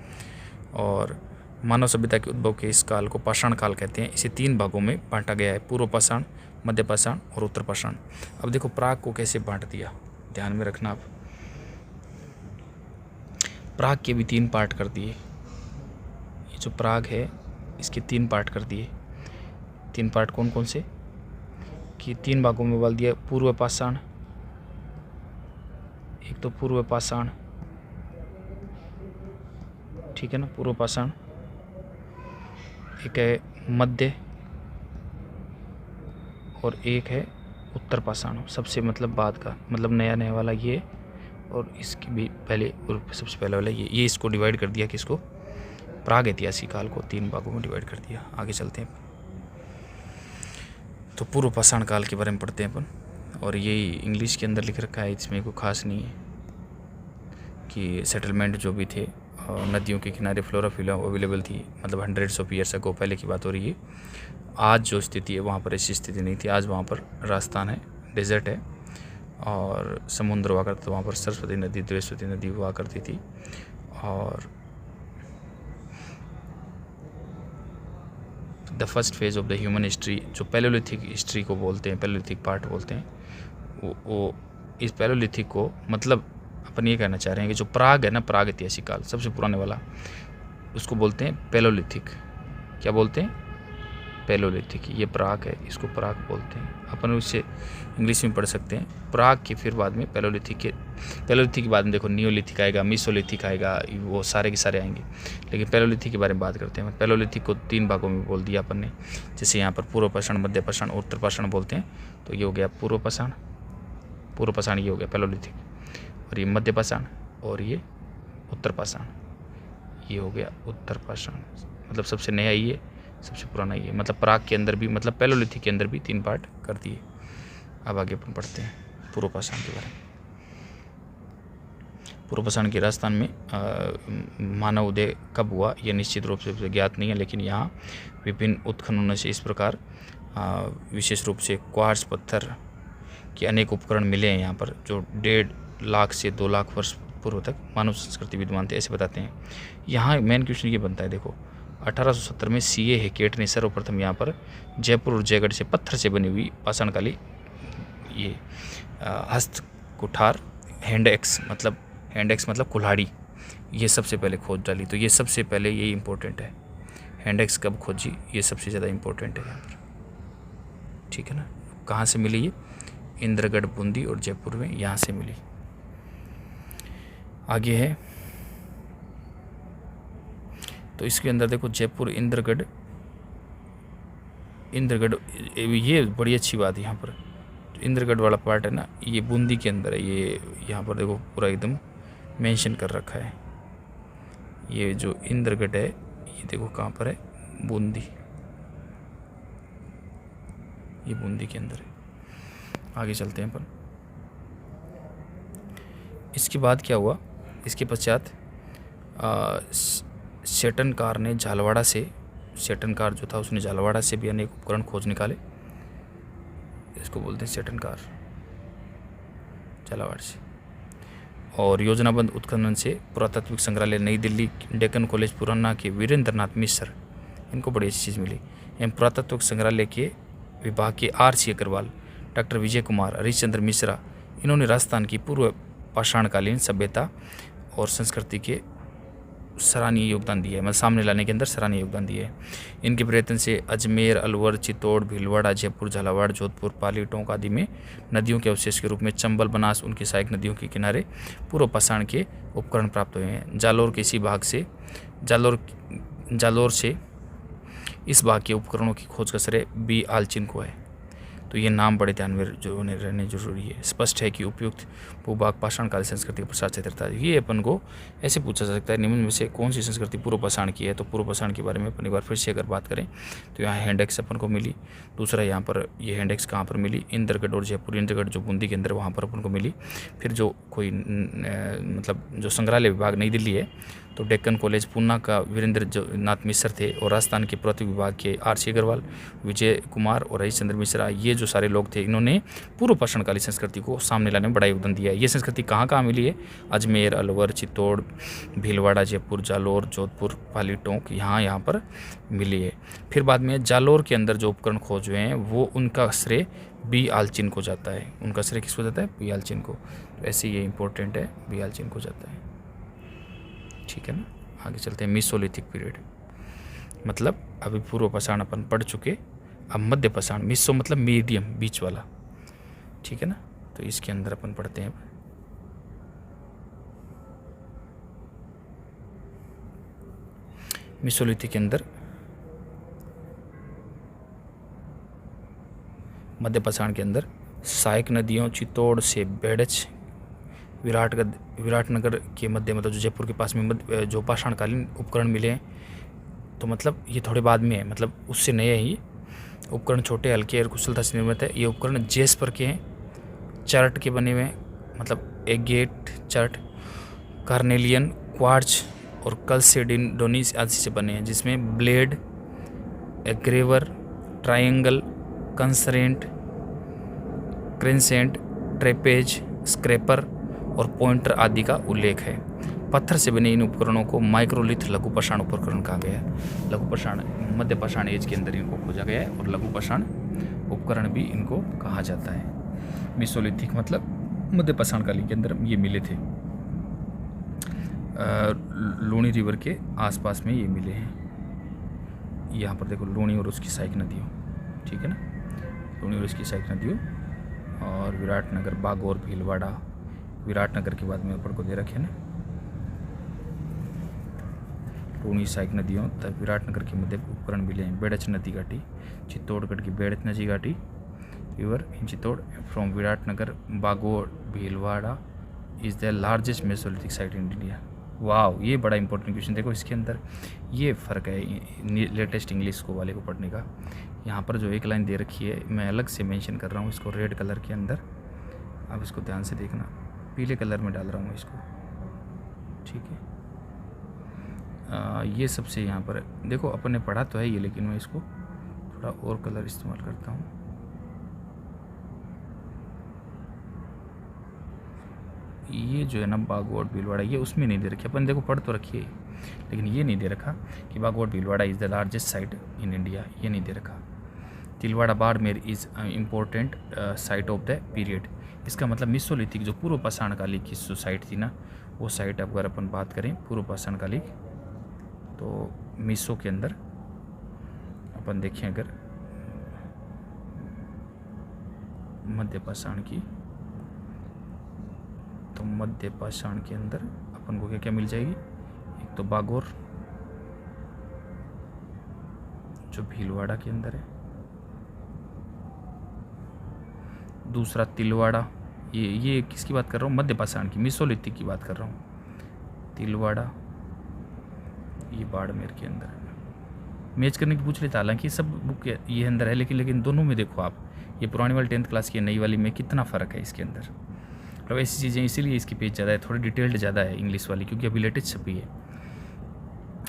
और मानव सभ्यता के उद्भव के इस काल को पाषाण काल कहते हैं। इसे 3 भागों में बांटा गया है, पूर्व पाषाण, मध्य पाषाण और उत्तर पाषाण। अब देखो प्राग को कैसे बांट दिया, ध्यान में रखना आप। प्राग के भी 3 पार्ट कर दिए। ये जो प्राग है इसके 3 पार्ट कर दिए। 3 पार्ट कौन कौन से, कि 3 भागों में बांट दिया। पूर्व पाषाण, एक तो पूर्व पाषाण, ठीक है ना, पूर्व पाषाण। एक है मध्य, और एक है उत्तर पाषाण। सबसे मतलब बाद का, मतलब नया वाला ये, और इसके भी पहले और सबसे पहले वाला ये इसको डिवाइड कर दिया, किसको, प्राग ऐतिहासिक काल को 3 भागों में डिवाइड कर दिया। आगे चलते हैं। तो पूर्व पाषाण काल के बारे में पढ़ते हैं अपन, और ये इंग्लिश के अंदर लिख रखा है, इसमें कोई खास नहीं है। कि सेटलमेंट जो भी थे, नदियों के किनारे फ्लोरा फिला अवेलेबल थी, मतलब 100 ऑफ ईयर्स अगो, पहले की बात हो रही है। आज जो स्थिति है वहाँ पर ऐसी स्थिति नहीं थी। आज वहाँ पर राजस्थान है, डेजर्ट है, और समुद्र हुआ करता था। वहाँ पर सरस्वती नदी, बृहस्पति नदी हुआ करती थी। और the first phase of the human history, जो पैलोलिथिक हिस्ट्री को बोलते हैं, पैलोलिथिक पार्ट बोलते हैं, वो इस पैलोलिथिक को, मतलब अपन ये कहना चाह रहे हैं कि जो प्राग है ना, प्राग ऐतिहासिक काल सबसे पुराने वाला, उसको बोलते हैं पैलोलिथिक। क्या बोलते हैं, पैलोलिथिक। ये प्राग है, इसको प्राग बोलते हैं। अपन उससे इंग्लिश में पढ़ सकते हैं। प्राग के फिर बाद में पैलोलिथिक के बाद में देखो नियोलिथिक आएगा, मीसोलिथिक आएगा, वो सारे के सारे आएंगे। लेकिन पैलोलिथिक के बारे में बात करते हैं। पैलोलिथिक को 3 भागों में बोल दिया अपन ने, जैसे यहाँ पर पूर्व पाषाण, मध्य पाषाण और उत्तर पाषाण बोलते हैं। तो ये हो गया पूर्व पाषाण, ये हो गया पैलोलिथिक, और ये मध्य पाषाण, और ये उत्तर पाषाण, ये हो गया उत्तर पाषाण। मतलब सबसे नया ये, सबसे पुराना ये। मतलब प्राग के अंदर भी, मतलब पैलोलिथिक के अंदर भी 3 पार्ट कर दिए। अब आगे अपन पढ़ते हैं पूर्व पाषाण के बारे में। पूर्व पाषाण के राजस्थान में मानव उदय कब हुआ यह निश्चित रूप से ज्ञात नहीं है, लेकिन यहाँ विभिन्न उत्खननों से इस प्रकार विशेष रूप से क्वार्ट्ज पत्थर के अनेक उपकरण मिले हैं यहाँ पर, जो 1.5 लाख से 2 लाख वर्ष पूर्व तक मानव संस्कृति विद्यमान थे, ऐसे बताते हैं। यहाँ मेन क्वेश्चन ये बनता है, देखो 1870 में सीए हेकेट ने सर्वप्रथम यहाँ पर जयपुर और जयगढ़ से पत्थर से बनी हुई पाषाणकाली ये हस्त कुठार हैंड एक्स मतलब कुल्हाड़ी, ये सबसे पहले खोज डाली। तो ये सबसे पहले ये इम्पोर्टेंट है, हैंड एक्स कब खोजी, ये सबसे ज़्यादा इम्पोर्टेंट है यहाँ पर, ठीक है ना। कहाँ से मिली ये, इंद्रगढ़, बूंदी और जयपुर में यहाँ से मिली। आगे है तो इसके अंदर देखो जयपुर, इंद्रगढ़, ये बड़ी अच्छी बात है यहाँ पर। इंद्रगढ़ वाला पार्ट है ना, ये बूंदी के अंदर है। ये यहाँ पर देखो पूरा एकदम मेंशन कर रखा है। ये जो इंद्रगढ़ है ये देखो कहाँ पर है, बूंदी, ये बूंदी के अंदर है। आगे चलते हैं अपन। इसके बाद क्या हुआ, इसके पश्चात सेटनकार ने झालवाड़ा से, सेटनकार जो था उसने झालवाड़ा से भी अनेक उपकरण खोज निकाले। इसको बोलते हैं सेटनकार, झालावाड़ से। और योजनाबद्ध उत्खनन से पुरातात्विक संग्रहालय नई दिल्ली, डेक्कन कॉलेज पुराना के वीरेंद्र नाथ मिश्र, इनको बड़ी अच्छी चीज़ मिली। एवं पुरातत्व संग्रहालय के विभाग के RC अग्रवाल, डॉक्टर विजय कुमार, हरिश्चंद्र मिश्रा, इन्होंने राजस्थान की पूर्व पाषाणकालीन सभ्यता और संस्कृति के सराहनीय योगदान दिया है, मतलब सामने लाने के अंदर सराहनीय योगदान दिया है। इनके प्रयत्न से अजमेर, अलवर, चित्तौड़, भीलवाड़ा, जयपुर, झालावाड़, जोधपुर, पाली, टोंक आदि में नदियों के अवशेष के रूप में चंबल, बनास, उनकी सहायक नदियों के किनारे पूर्व पाषाण के उपकरण प्राप्त हुए हैं। जालोर के इसी भाग से जालोर से इस भाग के उपकरणों की खोज का श्रेय B. आलचिन को है। तो ये नाम बड़े ध्यान में जो उन्हें रहने जरूरी है। स्पष्ट है कि उपयुक्त भूभाग पाषाण काल संस्कृति का प्रसार क्षेत्र था। ये अपन को ऐसे पूछा जा सकता है, निम्न में से कौन सी संस्कृति पूर्व पाषाण की है। तो पूर्व पाषाण के बारे में अपन एक बार फिर से अगर बात करें तो यहाँ हैंडेक्स अपन को मिली। दूसरा यहाँ पर ये हैंडेक्स कहाँ पर मिली, इंद्रगढ़ और जयपुर। इंद्रगढ़ जो बूंदी के अंदर, वहाँ पर अपन को मिली। फिर जो कोई मतलब जो संग्रहालय विभाग नई दिल्ली है, तो डेक्कन कॉलेज पूना का वीरेंद्र नाथ मिश्र थे, और राजस्थान के पुरातत्व विभाग के RC अग्रवाल, विजय कुमार और हरिश्चंद्र मिश्रा, ये जो सारे लोग थे, इन्होंने पूर्व पाषाणकालीन संस्कृति को सामने लाने में बड़ा योगदान दिया है। ये संस्कृति कहाँ कहाँ मिली है, अजमेर, अलवर, चित्तौड़, भीलवाड़ा, जयपुर, जालोर, जोधपुर, पाली, टोंक, यहाँ पर मिली है। फिर बाद में जालोर के अंदर जो उपकरण खोज हुए हैं वो उनका श्रेय B. आलचिन को जाता है। उनका श्रेय किसको जाता है, B. आलचिन को। तो ऐसे ये इंपॉर्टेंट है, B. आलचिन को जाता है। ठीक है ना। आगे चलते हैं। मीसोलिथिक पीरियड, मतलब अभी पूर्व पाषाण अपन पढ़ चुके, अब मध्य पाषाण। मीसो मतलब मीडियम, बीच वाला। ठीक है ना। तो इसके अंदर अपन पढ़ते हैं मीसोलिथिक के अंदर मध्य पाषाण के अंदर सहायक नदियों चित्तौड़ से बेड़च, विराटनगर के मध्य, मतलब जो जयपुर के पास में जो पाषाणकालीन उपकरण मिले हैं, तो मतलब ये थोड़े बाद में है, मतलब उससे नए ही उपकरण, छोटे, हल्के और कुशलता से निर्मित है। ये उपकरण जेस्पर के हैं, चार्ट के बने हुए हैं, मतलब एगेट चार्ट, कार्नेलियन, क्वार्ट्ज और कलसेडिनडोनिस आदि से बने हैं, जिसमें ब्लेड, एग्रेवर, ट्रायंगल, कंसरेंट, क्रेसेंट, ट्रेपेज, स्क्रैपर और पॉइंटर आदि का उल्लेख है। पत्थर से बने इन उपकरणों को माइक्रोलिथ लघु पाषाण उपकरण कहा गया है। लघु पाषाण मध्य पाषाण एज के अंदर इनको खोजा गया है, और लघु पाषाण उपकरण भी इनको कहा जाता है। मीसोलिथिक मतलब मध्य पाषाण काल के अंदर ये मिले थे। लूणी रिवर के आसपास में ये मिले हैं। यहाँ पर देखो लूणी और उसकी सहायक नदियों, ठीक है ना, लूणी और उसकी सहायक नदियों, और विराटनगर, बागौर, भीलवाड़ा, विराटनगर के बाद में ऊपर को दे रखे ना, लूणी सहायक नदियों तक विराटनगर के मध्य उपकरण मिले हैं। बेड़च नदी घाटी, चित्तौड़गढ़ की बेड़च नदी घाटी, river in Chittor from Viratnagar, Bagore, Bhilwara is the largest mesolithic site in India. वाह, ये बड़ा इंपॉर्टेंट क्वेश्चन। देखो इसके अंदर ये फ़र्क है लेटेस्ट इंग्लिश को वाले को पढ़ने का। यहाँ पर जो एक लाइन दे रखी है, मैं अलग से मेंशन कर रहा हूँ इसको रेड कलर के अंदर, आप इसको ध्यान से देखना, पीले कलर में डाल रहा हूँ इसको, ठीक है। ये सबसे यहाँ पर देखो अपन ने पढ़ा तो है ये, लेकिन मैं इसको थोड़ा और कलर इस्तेमाल करता हूँ। ये जो है ना बागौर, भीलवाड़ा, ये उसमें नहीं दे रखी, अपन देखो पढ़ तो रखिए, लेकिन ये नहीं दे रखा कि Bagore Bhilwara is the largest site in India, ये नहीं दे रखा। Tilwara Barmer is important site of the period. इसका मतलब मीसोलिथिक जो पूर्व पाषाण कालिक की जो साइट थी ना, वो साइट अगर अपन बात करें पूर्व पाषाण कालिक, तो मीसो के अंदर अपन देखें अगर मध्य पाषाण की, तो मध्य पाषाण के अंदर अपन को क्या क्या मिल जाएगी, एक तो बागोर जो भीलवाड़ा के अंदर है, दूसरा तिलवाड़ा, ये किसकी बात कर रहा हूँ, मध्य पाषाण की, मेसोलिथिक की बात कर रहा हूँ। तिलवाड़ा ये बाड़मेर के अंदर है। मैच करने की पूछ लेता, हालांकि सब बुक ये अंदर है, लेकिन दोनों में देखो आप, ये पुरानी वाली 10th क्लास की नई वाली में कितना फ़र्क है इसके अंदर। मतलब ऐसी चीज़ें, इसीलिए इसकी पेज ज़्यादा है, थोड़ी डिटेल्ड ज़्यादा है इंग्लिश वाली, क्योंकि अभी लेटेस्ट छपी है।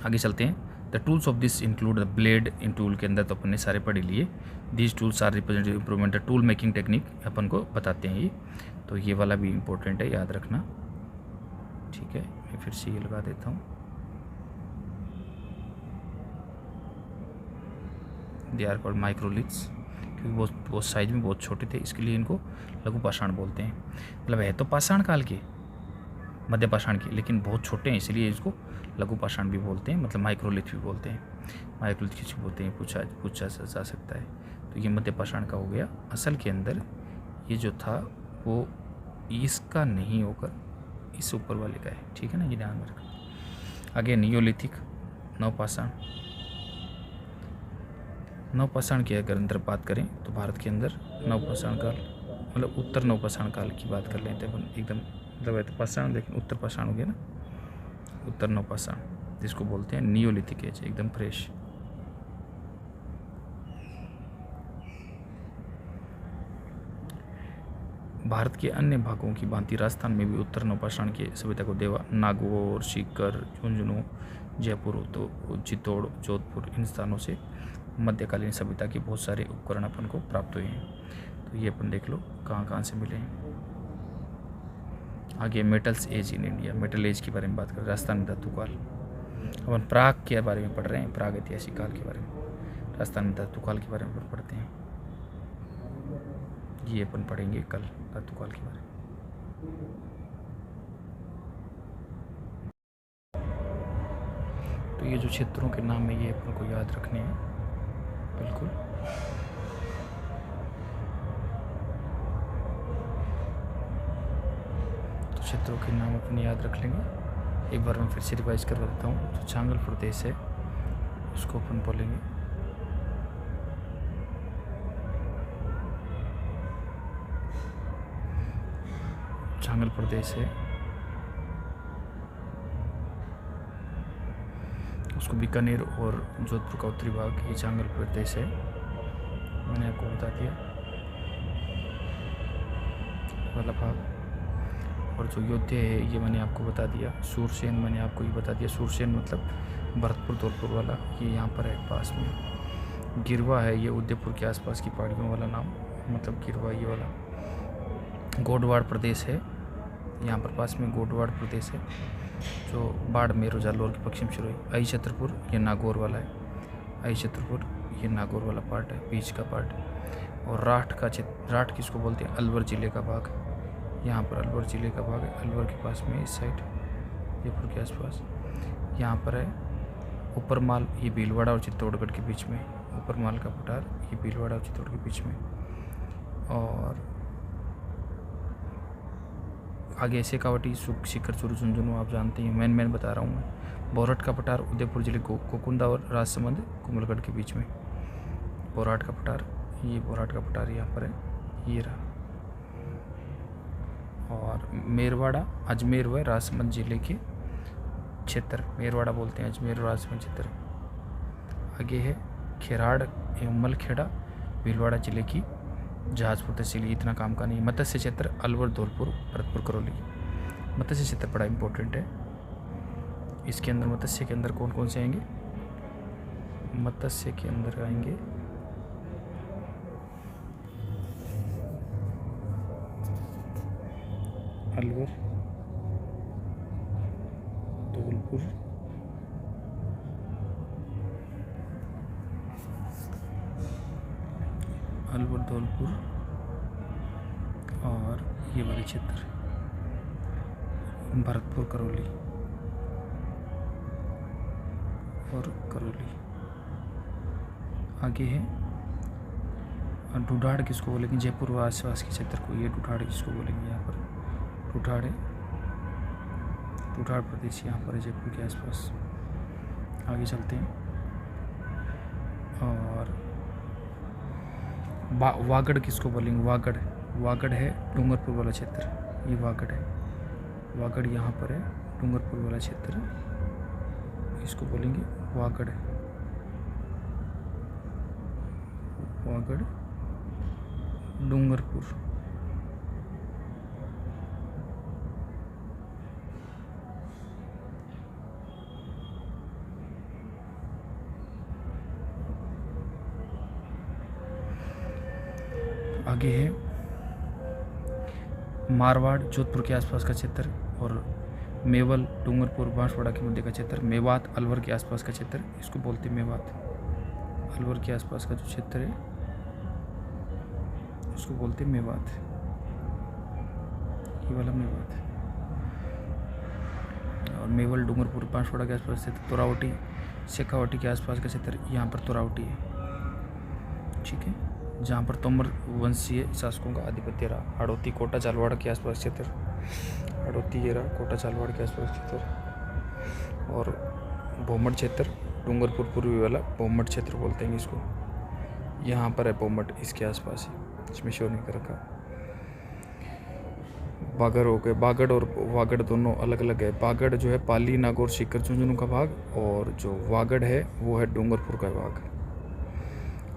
आगे चलते हैं। The tools of this include the blade, इन टूल के अंदर तो अपन ने सारे पढ़ लिए। These tools are represent improvement the tool making technique, अपन को बताते हैं ये, तो ये वाला भी इम्पोर्टेंट है, याद रखना। ठीक है, मैं फिर से ये लगा देता हूँ। दे आर कॉल्ड माइक्रोलिथ्स, क्योंकि वो साइज में बहुत छोटे थे, इसके लिए इनको लघु पाषाण बोलते हैं। मतलब है तो पाषाण काल के, मध्य पाषाण के, लेकिन बहुत छोटे हैं, इसलिए इसको लघु पाषाण भी बोलते हैं, मतलब माइक्रोलिथ भी बोलते हैं। माइक्रोलिथ किसको बोलते हैं पूछा जा सकता है। तो ये मध्य पाषाण का हो गया। असल के अंदर ये जो था वो इसका नहीं होकर इस ऊपर वाले का है, ठीक है ना, ये ध्यान में रखना। आगे नियोलिथिक, नवपाषाण। नवपाषाण की अगर अंदर बात करें तो भारत के अंदर नवपाषाण काल, मतलब उत्तर नवपाषाण काल की बात कर लेते हैं अपन एकदम, मतलब है तो पाषाण, लेकिन उत्तर पाषाण हो गया ना, उत्तर नवपाषाण, जिसको बोलते हैं नियोलिथिक एज, एकदम फ्रेश। भारत के अन्य भागों की भांति राजस्थान में भी उत्तर नवपाषाण की सभ्यता को देवा, नागौर, सीकर, झुंझुनू, जयपुर, तो चित्तौड़, जोधपुर, इन स्थानों से मध्यकालीन सभ्यता के बहुत सारे उपकरण अपन को प्राप्त हुए हैं। तो ये अपन देख लो कहाँ कहाँ से मिले हैं। आगे metals age in India, metal age के बारे में बात करें, राजस्थान में धातु काल। अपन प्राग के बारे में पढ़ रहे हैं, प्राग ऐतिहासिक काल के बारे में, राजस्थान में धातु काल के बारे में पढ़ते हैं। ये अपन पढ़ेंगे कल धातु काल के बारे में। तो ये जो क्षेत्रों के नाम है ये अपन को याद रखने हैं, बिल्कुल। तो क्षेत्रों के नाम अपन याद रख लेंगे। एक बार मैं फिर से रिवाइज करवा देता हूँ। जो चांगल प्रदेश है उसको अपन बोलेंगे चांगल प्रदेश है, उसको बीकानेर और जोधपुर का उत्तरी भाग ये चांगल प्रदेश है, मैंने आपको बता दिया वाला भाग। और जो योध्या है ये मैंने आपको बता दिया। सूरसेन मैंने आपको ये बता दिया, सूरसेन मतलब भरतपुर धौलपुर वाला, ये यहाँ पर है पास में। गिरवा है ये उदयपुर के आसपास की पहाड़ियों वाला नाम, मतलब गिरवा ये वाला। गोडवाड़ प्रदेश है यहाँ पर पास में, गोडवाड़ प्रदेश है जो बाड़मेर और जालौर के पश्चिम शुरू है। आई छतरपुर ये नागौर वाला है, आई छतरपुर ये नागौर वाला पार्ट है, बीच का पार्ट। और राठ किसको बोलते हैं, अलवर ज़िले का भाग, यहाँ पर अलवर ज़िले का भाग है, अलवर के पास में इस साइड जयपुर के आसपास। यहाँ पर है ऊपरमाल, ये भीलवाड़ा और चित्तौड़गढ़ के बीच में, ऊपरमाल का पठार ये भीलवाड़ा और चित्तौड़ के बीच में। और आगे शेखावटी, सीकर, चूरू, झुंझुनू आप जानते हैं, मैन बता रहा हूँ मैं। बोरहट का पठार उदयपुर जिले को कोकुंदा और राजसमंद कुंभलगढ़ के बीच में। बोरहट का पठार, ये बोरहट का पठार यहाँ पर है, ये रहा। और मेरवाड़ा, अजमेर व राजसमंद जिले के क्षेत्र, मेरवाड़ा बोलते हैं, अजमेर और राजसमंद क्षेत्र। आगे है खेराड़ एवं मलखेड़ा, भीलवाड़ा जिले की जहाजपुर तहसील, इतना काम का नहीं। मत्स्य क्षेत्र अलवर, धौलपुर, भरतपुर, करौली। मत्स्य क्षेत्र बड़ा इंपॉर्टेंट है। इसके अंदर मत्स्य के अंदर कौन कौन से आएंगे, मत्स्य के अंदर आएंगे अलवर, धौलपुर, अलवर, धौलपुर और ये वाले क्षेत्र भरतपुर, करौली और करौली। आगे है ढूढ़ाड़ किसको बोलेंगे? जयपुर व आसपास के क्षेत्र को ये ढूढ़ाड़ किसको बोलेंगे? यहाँ पर ढूढ़ाड़ है, ढूढ़ाड़ प्रदेश यहाँ पर है जयपुर के आसपास। आगे चलते हैं। और वागड़ किसको बोलेंगे? वागड़, वागड़ है डूंगरपुर वाला क्षेत्र, ये वागड़ है, वागड़ यहाँ पर है डूंगरपुर वाला क्षेत्र, इसको बोलेंगे वागड़, वागड़ डूंगरपुर। आगे है मारवाड़ जोधपुर के आसपास का क्षेत्र, और मेवल डूंगरपुर बांसवाड़ा के मध्य का क्षेत्र, मेवात अलवर के आसपास का क्षेत्र, इसको बोलते हैं मेवात। अलवर के आसपास का जो क्षेत्र है उसको बोलते हैं मेवात, ये वाला मेवात। और मेवल डूंगरपुर बांसवाड़ा के आसपास क्षेत्र, तोरावटी शेखावटी के आसपास का क्षेत्र, यहाँ पर तोरावटी है, ठीक है, जहाँ पर तोमर वंशीय शासकों का आधिपत्य रहा। हाड़ौती कोटा झालवाड़ के आसपास क्षेत्र, हाड़ौती ये रहा कोटा झालवाड़ के आसपास क्षेत्र। और भोमट क्षेत्र डूंगरपुर पूर्वी वाला भोमट क्षेत्र बोलते हैं इसको, यहाँ पर है भोमट, इसके आसपास है, इसमें शो नहीं कर रखा। बागड़ हो गए, बागड़ और वागड़ दोनों अलग अलग है। बागड़ जो है पाली नागौर सीकर झुंझुनू का भाग, और जो वागड़ है वो है डूंगरपुर का भाग।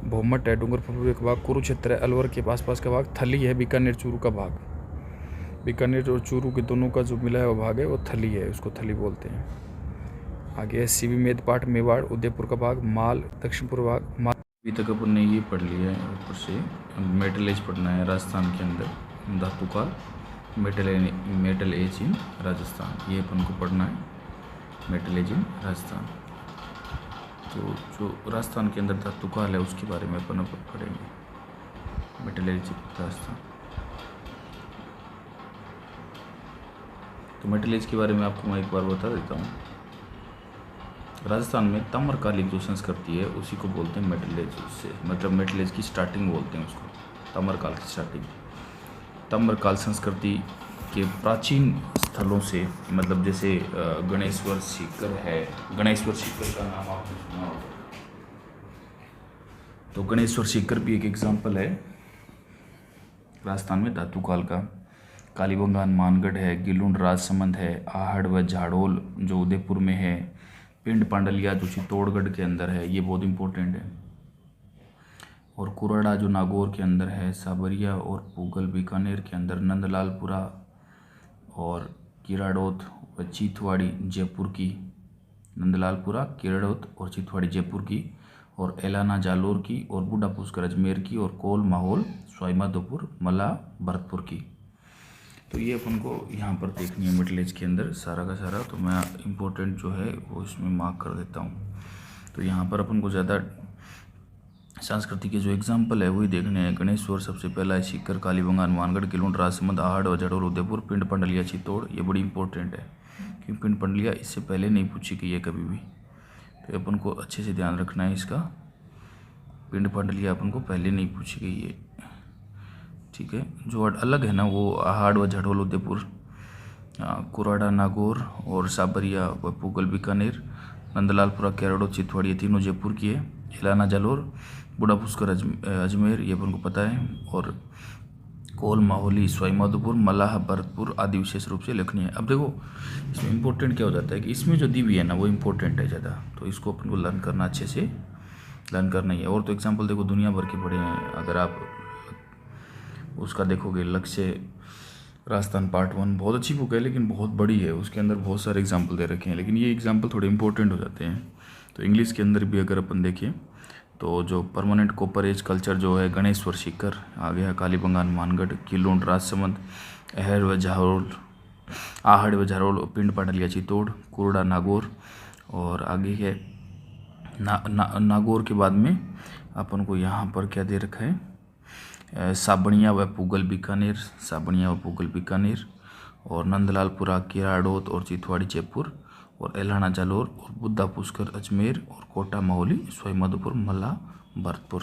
भोमट है डूंगरपुर का भाग, कुरुक्षेत्र है अलवर के आसपास का भाग, थली है बीकानेर चूरू का भाग, बीकानेर और चूरू के दोनों का जो मिला हुआ भाग है वो थली है, उसको थली बोलते हैं। आगे है सीवी मेदपाट मेवाड़ उदयपुर का भाग, माल दक्षिण पूर्व भाग। माल अभी तक अपन ने ये पढ़ लिया है, ऊपर से मेटल एज पढ़ना है राजस्थान के अंदर, धातु काल मेटल एज इन राजस्थान, ये अपन को पढ़ना है, मेटल एज इन राजस्थान। तो जो राजस्थान के अंदर धातु काल है उसके बारे में अपन पढ़ेंगे, मेटल एज राजस्थान। तो मेटल एज के बारे में आपको मैं एक बार बता देता हूँ। राजस्थान में ताम्रकालिक जो संस्कृति है उसी को बोलते हैं मेटल एज, उससे मतलब मेटल एज की स्टार्टिंग बोलते हैं उसको, ताम्रकाल की स्टार्टिंग। ताम्रकाल संस्कृति के प्राचीन स्थलों से, मतलब जैसे गणेश्वर सीकर है, गणेश्वर सीकर का नाम आपने सुना होगा, तो गणेश्वर सीकर भी एक एग्जाम्पल है राजस्थान में धातु काल का। कालीबंगान मानगढ़ है, गिलुंड राजसमंद है, आहड़ व झाड़ोल जो उदयपुर में है, पिंड पांडलिया जो चित्तौड़गढ़ के अंदर है, ये बहुत इंपॉर्टेंट है, और कुराड़ा जो नागौर के अंदर है, साबरिया और पूगल बीकानेर के अंदर, नंदलालपुरा और किराड़ौत व चितवाड़ी जयपुर की, नंदलालपुरा किराड़ौत और चितवाड़ी जयपुर की, और एलाना जालोर की, और बूढ़ा पुष्कर अजमेर की, और कोल माहौल स्वाईमाधोपुर मला भरतपुर की। तो ये अपन को यहाँ पर देखनी है मिडिल एज के अंदर सारा का सारा, तो मैं इम्पोर्टेंट जो है वो इसमें मार्क कर देता हूँ। तो यहाँ पर अपन को ज़्यादा संस्कृति के जो एग्जाम्पल है वही देखने हैं। गणेश्वर सबसे पहला है, सीकर, कालीबंगान मानगढ़, गिलुंड राजसमंद, आहड़ व झड़ोल उदयपुर, पिंड पंडलिया चित्तौड़, ये बड़ी इंपॉर्टेंट है क्योंकि पिंड पंडलिया इससे पहले नहीं पूछी गई है कभी भी, तो अपन को अच्छे से ध्यान रखना है इसका। पिंड पंडलिया अपन को पहले नहीं पूछी गई है, ठीक है। जो अलग है ना वो आहड़ व झड़ोल उदयपुर, कुराड़ा नागौर और साबरिया व पूगल बीकानेर, नंदलालपुरा किराड़ौत चितवाड़ी, ये तीनों जयपुर की है। एलाना जालोर, बूढ़ा पुष्कर अजमेर, ये अपन को पता है, और कोल माहौली स्वाईमाधोपुर, मलाह भरतपुर आदि विशेष रूप से लेखनीय है। अब देखो इसमें इंपॉर्टेंट क्या हो जाता है कि इसमें जो दी हुई है ना वो इंपॉर्टेंट है ज़्यादा, तो इसको अपन को लर्न करना, अच्छे से लर्न करना ही है। और तो एग्जाम्पल देखो दुनिया भर के पड़े हैं, अगर आप उसका देखोगे लक्ष्य राजस्थान पार्ट 1 बहुत अच्छी बुक है लेकिन बहुत बड़ी है, उसके अंदर बहुत सारे एग्जाम्पल दे रखे हैं, लेकिन ये एग्जाम्पल थोड़े इंपॉर्टेंट हो जाते हैं। तो इंग्लिश के अंदर भी अगर अपन देखें तो जो परमानेंट कॉपर एज कल्चर जो है, गणेश्वर सीकर आ गया, कालीबंगान मानगढ़, गिलुंड राजसमंद, आहड़ व झारोल, पिंड पांडलिया चित्तौड़, कुरड़ा नागौर, और आगे है नागौर के बाद में अपन को यहाँ पर क्या दे रखा है, साबणिया व पूगल बीकानेर, साबणिया व पूगल बीकानेर, और नंदलालपुरा किराड़ौत और चितवाड़ी जयपुर, और एलाना जालोर, और बुद्धा पुष्कर अजमेर, और कोटा माहौली स्वाईमाधोपुर मला भरतपुर।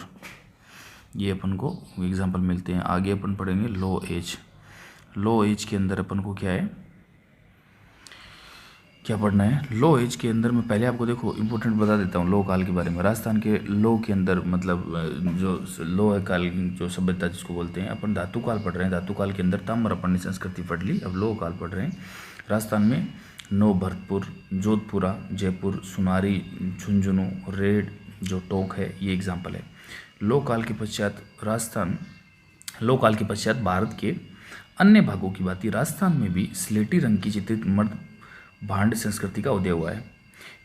ये अपन को एग्जाम्पल मिलते हैं। आगे अपन पढ़ेंगे लो एज। लो एज के अंदर अपन को क्या है, क्या पढ़ना है। लो एज के अंदर मैं पहले आपको देखो इंपॉर्टेंट बता देता हूँ लो काल के बारे में। राजस्थान के लो के अंदर मतलब जो लो है काल, जो सभ्यता जिसको बोलते हैं, अपन धातु काल पढ़ रहे हैं। धातु काल के अंदर ताम्र अपन ने संस्कृति पढ़ ली, अब लो काल पढ़ रहे हैं। राजस्थान में नो भरतपुर, जोधपुरा, जयपुर, सुनारी, झुंझुनू, रेड, जो टोंक है, ये एग्जाम्पल है। लो काल के पश्चात राजस्थान, लो काल के पश्चात भारत के अन्य भागों की भांति राजस्थान में भी स्लेटी रंग की चित्रित मर्द भांड संस्कृति का उदय हुआ है।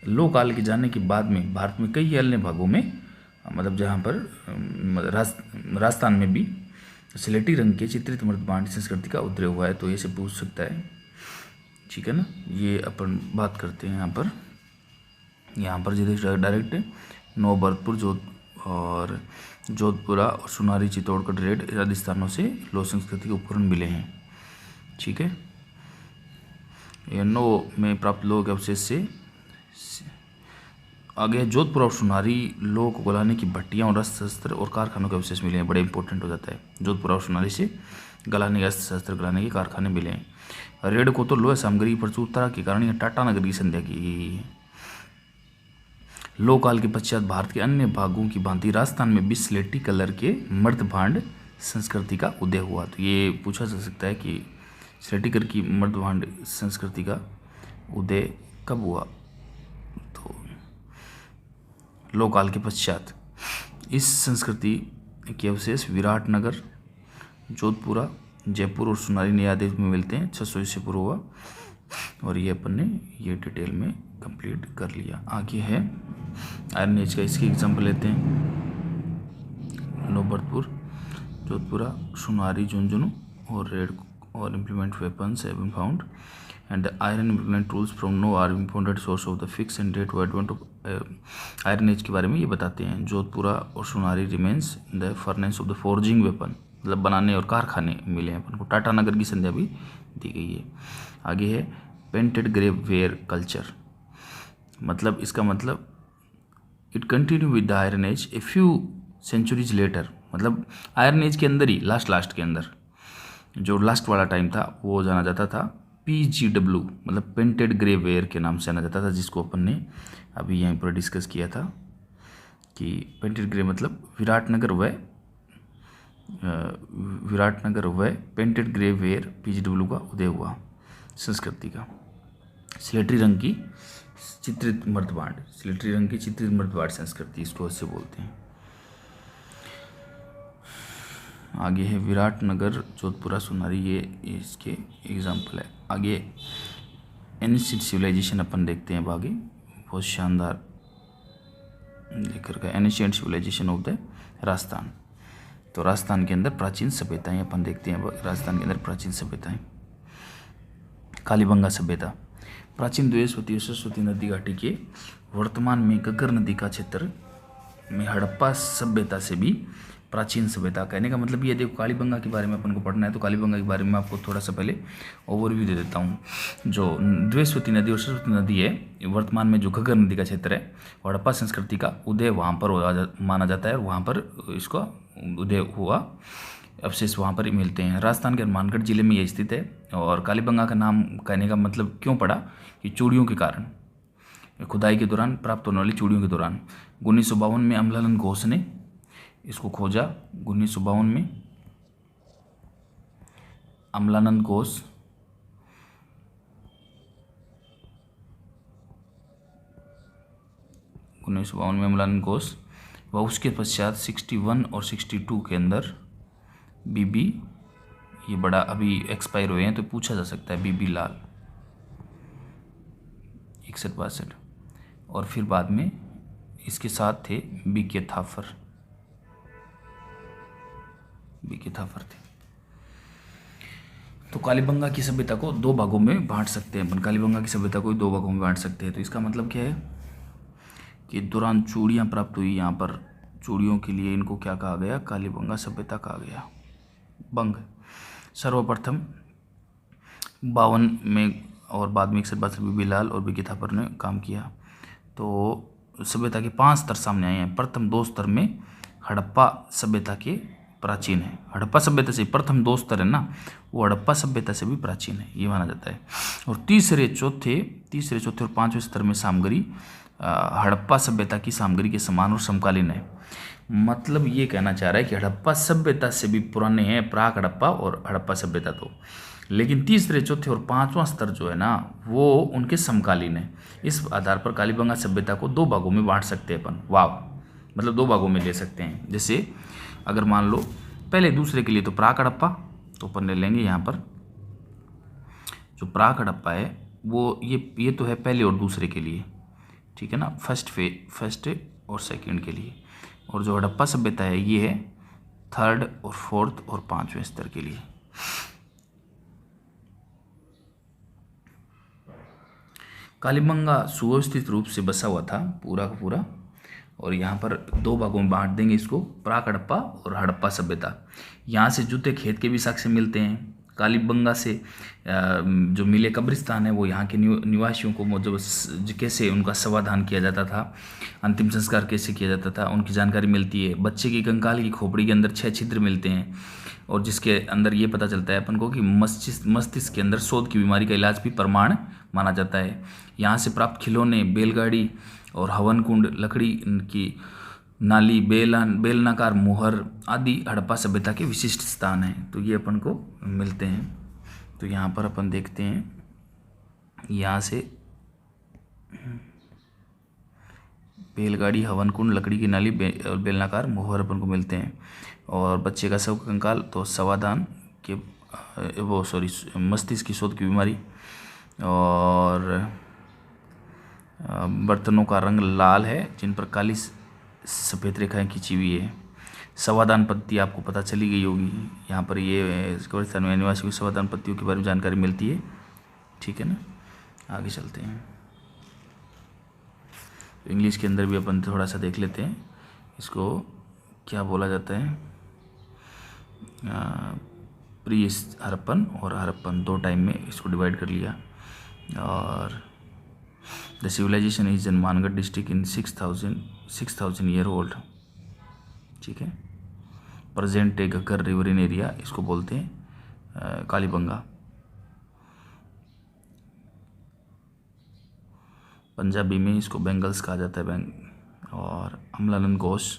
लो काल के जाने के बाद में भारत में कई अन्य भागों में, मतलब जहाँ पर राजस्थान में भी स्लेटी रंग के चित्रित मर्द भांड संस्कृति का उदय हुआ है। तो ये से पूछ सकता है, ठीक है ना। ये अपन बात करते हैं यहाँ पर जो डायरेक्ट नो भरतपुर और जोधपुरा और सुनारी, चित्तौड़गढ़, रेड आदि स्थानों से लो संस्कृति के उपकरण मिले हैं, ठीक है। ये नो में प्राप्त लोह के अवशेष से आगे जोधपुर और सुनारी लोह को गलाने की भट्टियाँ और अस्त्र शस्त्र और कारखानों के अवशेष मिले हैं। बड़े इंपॉर्टेंट हो जाता है। जोधपुर और सुनारी से गलाने के अस्त्र शस्त्र गलाने के कारखाने मिले हैं। रेड को तो लोह सामग्री प्रचुरता के कारण यह टाटा नगर की संध्या की। लो काल के पश्चात भारत के अन्य भागों की भांति राजस्थान में भी स्लेटी कलर के मर्द भांड संस्कृति का उदय हुआ। तो ये पूछा जा सकता है कि स्लेटी कलर की मर्द भांड संस्कृति का उदय कब हुआ। तो लो काल के पश्चात इस संस्कृति के अवशेष विराटनगर, जोधपुरा, जयपुर और सुनारी नयादेव में मिलते हैं। 600 ईस्वी पूर्व हुआ और ये अपन ने ये डिटेल में कंप्लीट कर लिया। आगे है आयरन एज का, इसके एग्जाम्पल लेते हैं। नो भरतपुर, जोधपुरा, सुनारी, झुंझुनू और रेड और implement weapons have been found and the iron implement tools from Noh are important source of the fix and date advent of iron age के बारे में ये बताते हैं। जोधपुरा और Sunari remains the furnace of the forging weapon, मतलब बनाने और कारखाने मिले हैं अपन को। टाटा नगर की संध्या भी दी गई है। आगे है पेंटेड ग्रेव वेयर कल्चर, मतलब इसका मतलब it continue with the iron age a few centuries later, मतलब आयरन एज के अंदर ही लास्ट के अंदर जो लास्ट वाला टाइम था वो जाना जाता था PGW, मतलब पेंटेड ग्रे वेयर के नाम से जाना जाता था, जिसको अपन ने अभी यहीं पर डिस्कस किया था कि पेंटेड ग्रे मतलब विराटनगर व पेंटेड ग्रे वेयर PGW का उदय हुआ संस्कृति का। स्लेटी रंग की चित्रित मर्दभांड, स्लेटी रंग की चित्रित मर्दभांड संस्कृति इसको ऐसे बोलते हैं। आगे है विराटनगर, जोधपुरा, सुनारी, ये इसके एग्जाम्पल है। आगे एंशिएंट सिविलाइजेशन अपन देखते हैं। अब आगे बहुत शानदार लेकर का ancient civilization of the Rajasthan. तो राजस्थान के अंदर प्राचीन सभ्यताएं अपन देखते हैं। राजस्थान के अंदर प्राचीन सभ्यताएं, कालीबंगा सभ्यता प्राचीन द्वेषवती और सरस्वती नदी घाटी के वर्तमान में घग्गर नदी का क्षेत्र में हड़प्पा सभ्यता से भी प्राचीन सभ्यता। कहने का मतलब ये देखो, कालीबंगा के बारे में अपन को पढ़ना है तो कालीबंगा के बारे में आपको थोड़ा सा पहले ओवरव्यू दे देता हूँ। जो द्वेषवती नदी और सरस्वती नदी है, वर्तमान में जो घग्गर नदी का क्षेत्र है, हड़प्पा संस्कृति का उदय वहाँ पर माना जाता है और वहाँ पर इसका उदय हुआ अवशेष वहाँ पर ही मिलते हैं। राजस्थान के हनुमानगढ़ जिले में ये स्थित है। और कालीबंगा का नाम कहने का मतलब क्यों पड़ा कि चूड़ियों के कारण, खुदाई के दौरान प्राप्त होने वाली चूड़ियों के दौरान 1952 में अमलानंद घोष ने इसको खोजा। 1952 में अमलानंद घोष व उसके पश्चात 61 और 62 के अंदर बीबी, ये बड़ा अभी एक्सपायर हुए हैं तो पूछा जा सकता है, बीबी लाल 61-62, और फिर बाद में इसके साथ थे बीके थापर थे। तो कालीबंगा की सभ्यता को दो भागों में बांट सकते हैं अपन। कालीबंगा की सभ्यता को दो भागों में बांट सकते हैं। तो इसका मतलब क्या है कि दौरान चूड़ियाँ प्राप्त हुई, यहाँ पर चूड़ियों के लिए इनको क्या कहा गया, कालीबंगा सभ्यता कहा गया। बंग सर्वप्रथम 52 में और बाद में 61 बीबी लाल और बीके थापर ने काम किया। तो सभ्यता के 5 स्तर सामने आए हैं। प्रथम 2 स्तर में हड़प्पा सभ्यता के प्राचीन है। हड़प्पा सभ्यता से प्रथम 2 स्तर है ना, वो हड़प्पा सभ्यता से भी प्राचीन है, ये माना जाता है। और तीसरे चौथे और 5वें स्तर में सामग्री हड़प्पा सभ्यता की सामग्री के समान और समकालीन है। मतलब ये कहना चाह रहा है कि हड़प्पा सभ्यता से भी पुराने हैं प्राक हड़प्पा और हड़प्पा सभ्यता तो, लेकिन तीसरे चौथे और 5वां स्तर जो है ना वो उनके समकालीन है। इस आधार पर कालीबंगा सभ्यता को 2 भागों में बांट सकते हैं अपन। वाव, मतलब 2 भागों में ले सकते हैं। जैसे अगर मान लो पहले दूसरे के लिए तो प्राक हड़प्पा, तो अपन ले लेंगे यहाँ पर जो प्राक हड़प्पा है वो ये तो है पहले और दूसरे के लिए, ठीक है ना, फर्स्ट और सेकंड के लिए। और जो हड़प्पा सभ्यता है ये है 3rd और 4th और 5वें स्तर के लिए। कालीबंगा सुव्यवस्थित रूप से बसा हुआ था पूरा का पूरा, और यहाँ पर 2 भागों में बांट देंगे इसको, प्राक हड़प्पा और हड़प्पा सभ्यता। यहाँ से जूते खेत के भी साक्ष्य मिलते हैं। कालीबंगा से जो मिले कब्रिस्तान है वो यहाँ के निवासियों को मतलब कैसे उनका शवाधान किया जाता था, अंतिम संस्कार कैसे किया जाता था उनकी जानकारी मिलती है। बच्चे की कंकाल की खोपड़ी के अंदर 6 छिद्र मिलते हैं, और जिसके अंदर ये पता चलता है अपन को कि मस्तिष्क के अंदर शोध की बीमारी का इलाज भी प्रमाण माना जाता है। यहाँ से प्राप्त खिलौने, बैलगाड़ी और हवन कुंड, लकड़ी की नाली, बेलनाकार मुहर आदि हड़प्पा सभ्यता के विशिष्ट स्थान हैं, तो ये अपन को मिलते हैं। तो यहाँ पर अपन देखते हैं, यहाँ से बैलगाड़ी, हवन कुंड, लकड़ी की नाली, बेलनाकार मुहर अपन को मिलते हैं। और बच्चे का शव कंकाल तो शवाधान के मस्तिष्क की शोध की बीमारी, और बर्तनों का रंग लाल है जिन पर काली सफ़ेद रेखाएं खींची हुई है। शवाधान पत्ती आपको पता चली गई होगी, यहाँ पर ये कब्रिस्तान में निवासियों की शवाधान पत्तियों के बारे में जानकारी मिलती है, ठीक है ना। आगे चलते हैं, इंग्लिश के अंदर भी अपन थोड़ा सा देख लेते हैं, इसको क्या बोला जाता है। प्री हड़प्पन और हड़प्पन 2 टाइम में इसको डिवाइड कर लिया। और the civilization is in Mangarh district in 6000 year old, ठीक है। Present day Ghaggar riverine area इसको बोलते हैं कालीबंगा। पंजाबी में इसको बेंगल्स कहा जाता है, और Amalananda Ghosh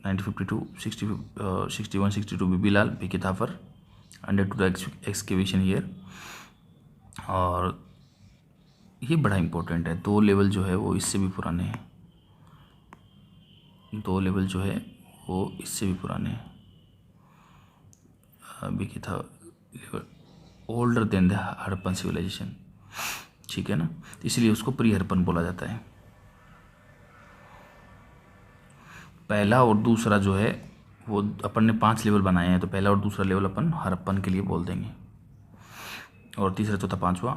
1952, 61, 62 B B Lal P Thapar undertook the excavation year. और ये बड़ा इंपॉर्टेंट है, 2 लेवल जो है वो इससे भी पुराने हैं, 2 लेवल जो है वो इससे भी पुराने हैं। अभी की था older than the Harappan civilization, ठीक है ना, इसलिए उसको प्री हड़प्पन बोला जाता है। पहला और दूसरा जो है वो अपन ने 5 लेवल बनाए हैं, तो पहला और दूसरा लेवल अपन हड़प्पन के लिए बोल देंगे, और तीसरा चौथा 5वां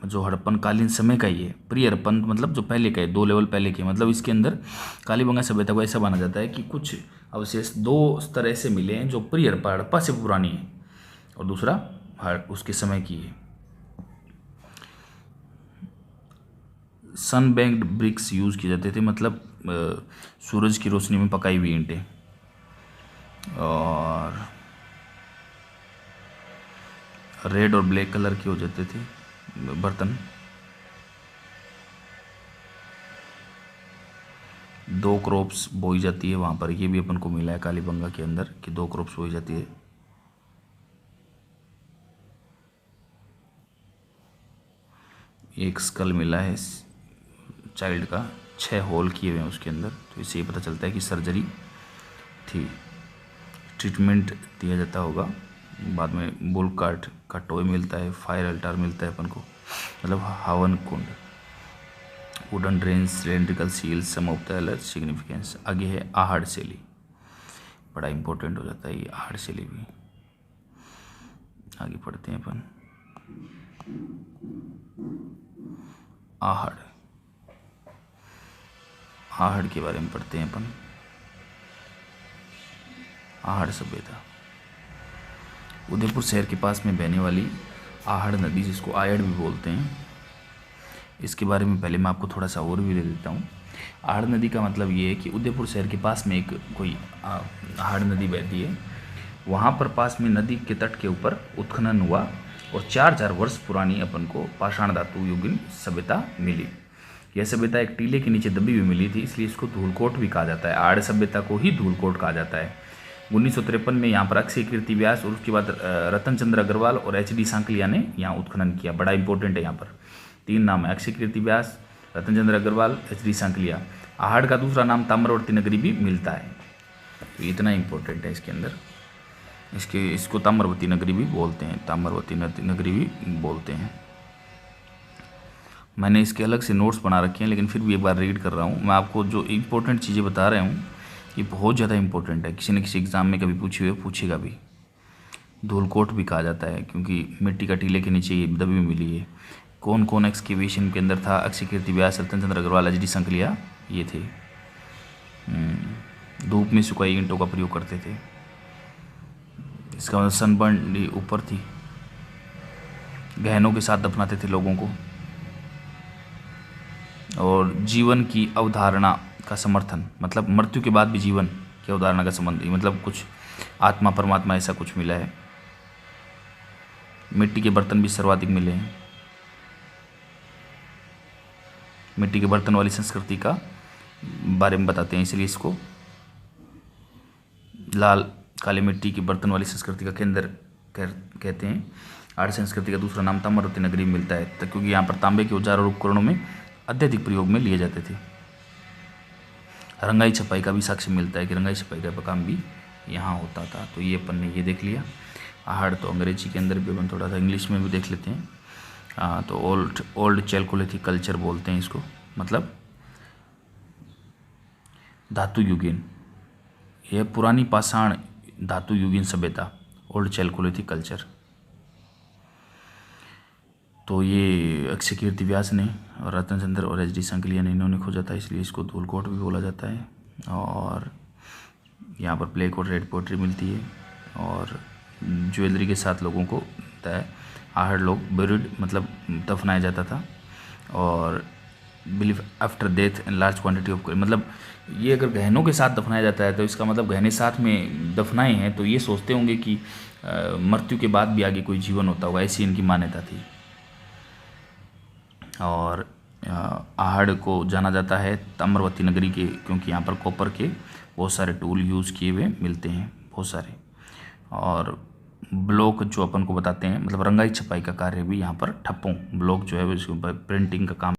जो हड़प्पन कालीन समय का ही है। प्री हड़प्पन मतलब जो पहले का है, 2 लेवल पहले के, मतलब इसके अंदर कालीबंगा सभ्यता को ऐसा माना जाता है कि कुछ अवशेष 2 स्तर ऐसे मिले हैं जो प्री हड़प्पा से पुरानी है, और दूसरा उसके समय की है। सन बेक्ड ब्रिक्स यूज़ किए जाते थे, मतलब सूरज की रोशनी में पकाई हुई ईंटें। और रेड और ब्लैक कलर के हो जाते थे बर्तन। 2 क्रॉप्स बोई जाती है वहाँ पर, ये भी अपन को मिला है कालीबंगा के अंदर कि 2 क्रॉप्स बोई जाती है। एक स्कल मिला है चाइल्ड का, 6 होल किए हुए हैं उसके अंदर, तो इससे ये पता चलता है कि सर्जरी थी। ट्रीटमेंट दिया जाता होगा। बाद में बुल कार्ट का टॉय मिलता है, फायर अल्टार मिलता है अपन को, मतलब हवन कुंड, wooden drain, cylindrical seal, some of the अलग सिग्निफिकेंस। आगे है आहड़ शैली, बड़ा इंपॉर्टेंट हो जाता है ये आहड़ शैली भी। आगे पढ़ते हैं अपन आहड़ के बारे में पढ़ते हैं अपन। आहड़ सभ्यता उदयपुर शहर के पास में बहने वाली आहड़ नदी, जिसको आयड़ भी बोलते हैं, इसके बारे में पहले मैं आपको थोड़ा सा और भी दे देता हूँ। आहड़ नदी का मतलब ये है कि उदयपुर शहर के पास में एक कोई आहड़ नदी बहती है, वहाँ पर पास में नदी के तट के ऊपर उत्खनन हुआ और 4,000 वर्ष पुरानी अपन को पाषाण धातु युगीन सभ्यता मिली। यह सभ्यता एक टीले के नीचे दबी हुई मिली थी, इसलिए इसको धूलकोट भी कहा जाता है। आहड़ सभ्यता को ही धूलकोट कहा जाता है। 1953 में यहाँ पर अक्षय कीर्ति व्यास और उसके बाद रतन चंद्र अग्रवाल और HD सांकलिया ने यहाँ उत्खनन किया। बड़ा इंपॉर्टेंट है, यहाँ पर 3 नाम है, अक्षय कीर्ति व्यास, रतन चंद्र अग्रवाल, HD सांकलिया। आहड़ का दूसरा नाम ताम्रवर्ती नगरी भी मिलता है, तो इतना इंपॉर्टेंट है इसके अंदर। इसको ताम्रवती नगरी भी बोलते हैं, ताम्रवती नगरी भी बोलते हैं। मैंने इसके अलग से नोट्स बना रखे हैं, लेकिन फिर भी एक बार रीड कर रहा हूँ। मैं आपको जो इंपॉर्टेंट चीज़ें बता रहा हूँ ये बहुत ज़्यादा इंपॉर्टेंट है, किसी न किसी एग्ज़ाम में कभी पूछे हुए पूछेगा भी। धूलकोट भी कहा जाता है क्योंकि मिट्टी का टीले के नीचे ये दबी हुई मिली है। कौन कौन एक्सकेवेशन के अंदर था? अक्षय कीर्ति व्यास, रतन चंद्र अग्रवाल, HD सांकलिया, ये थे। धूप में सुखाई ईंटों का प्रयोग करते थे। इसका मतलब सनबर्न ऊपर थी। गहनों के साथ दफनाते थे लोगों को। और जीवन की अवधारणा का समर्थन, मतलब मृत्यु के बाद भी जीवन की अवधारणा का संबंध, मतलब कुछ आत्मा परमात्मा ऐसा कुछ मिला है। मिट्टी के बर्तन भी सर्वाधिक मिले हैं। मिट्टी के बर्तन वाली संस्कृति का बारे में बताते हैं, इसलिए इसको लाल काली मिट्टी के बर्तन वाली संस्कृति का केंद्र कहते हैं। आर्य संस्कृति का दूसरा नाम ताम्रवती नगरी में मिलता है, क्योंकि यहाँ पर तांबे के औजार और उपकरणों में अत्यधिक प्रयोग में लिए जाते थे। रंगाई छपाई का भी साक्ष्य मिलता है कि रंगाई छपाई का काम भी यहाँ होता था। तो ये अपन ने ये देख लिया। आहड़ तो अंग्रेजी के अंदर भी अपन थोड़ा सा इंग्लिश में भी देख लेते हैं। तो ओल्ड चैल्कोलिथिक कल्चर बोलते हैं इसको, मतलब धातु युगीन, यह पुरानी पाषाण धातु युगीन सभ्यता, ओल्ड चैल्कोलिथिक कल्चर। तो ये अक्षय कीर्ति व्यास ने और रतन चंद्र और HD सांकलिया ने इन्होंने खोजा था, इसलिए इसको धूलकोट भी बोला जाता है। और यहाँ पर ब्लैक और रेड पोट्री मिलती है और ज्वेलरी के साथ लोगों को होता है। आहड़ लोग बेरिड मतलब दफनाया जाता था और believe after death in large quantity of, मतलब ये अगर गहनों के साथ दफनाया जाता है तो इसका मतलब गहने साथ में दफनाए हैं, तो ये सोचते होंगे कि मृत्यु के बाद भी आगे कोई जीवन होता होगा, ऐसी इनकी मान्यता थी। और आहड़ को जाना जाता है ताम्रवती नगरी के, क्योंकि यहाँ पर कॉपर के बहुत सारे टूल यूज़ किए हुए मिलते हैं, बहुत सारे। और ब्लॉक जो अपन को बताते हैं, मतलब रंगाई छपाई का कार्य भी यहाँ पर ठप्पों ब्लॉक जो है उसके ऊपर प्रिंटिंग का काम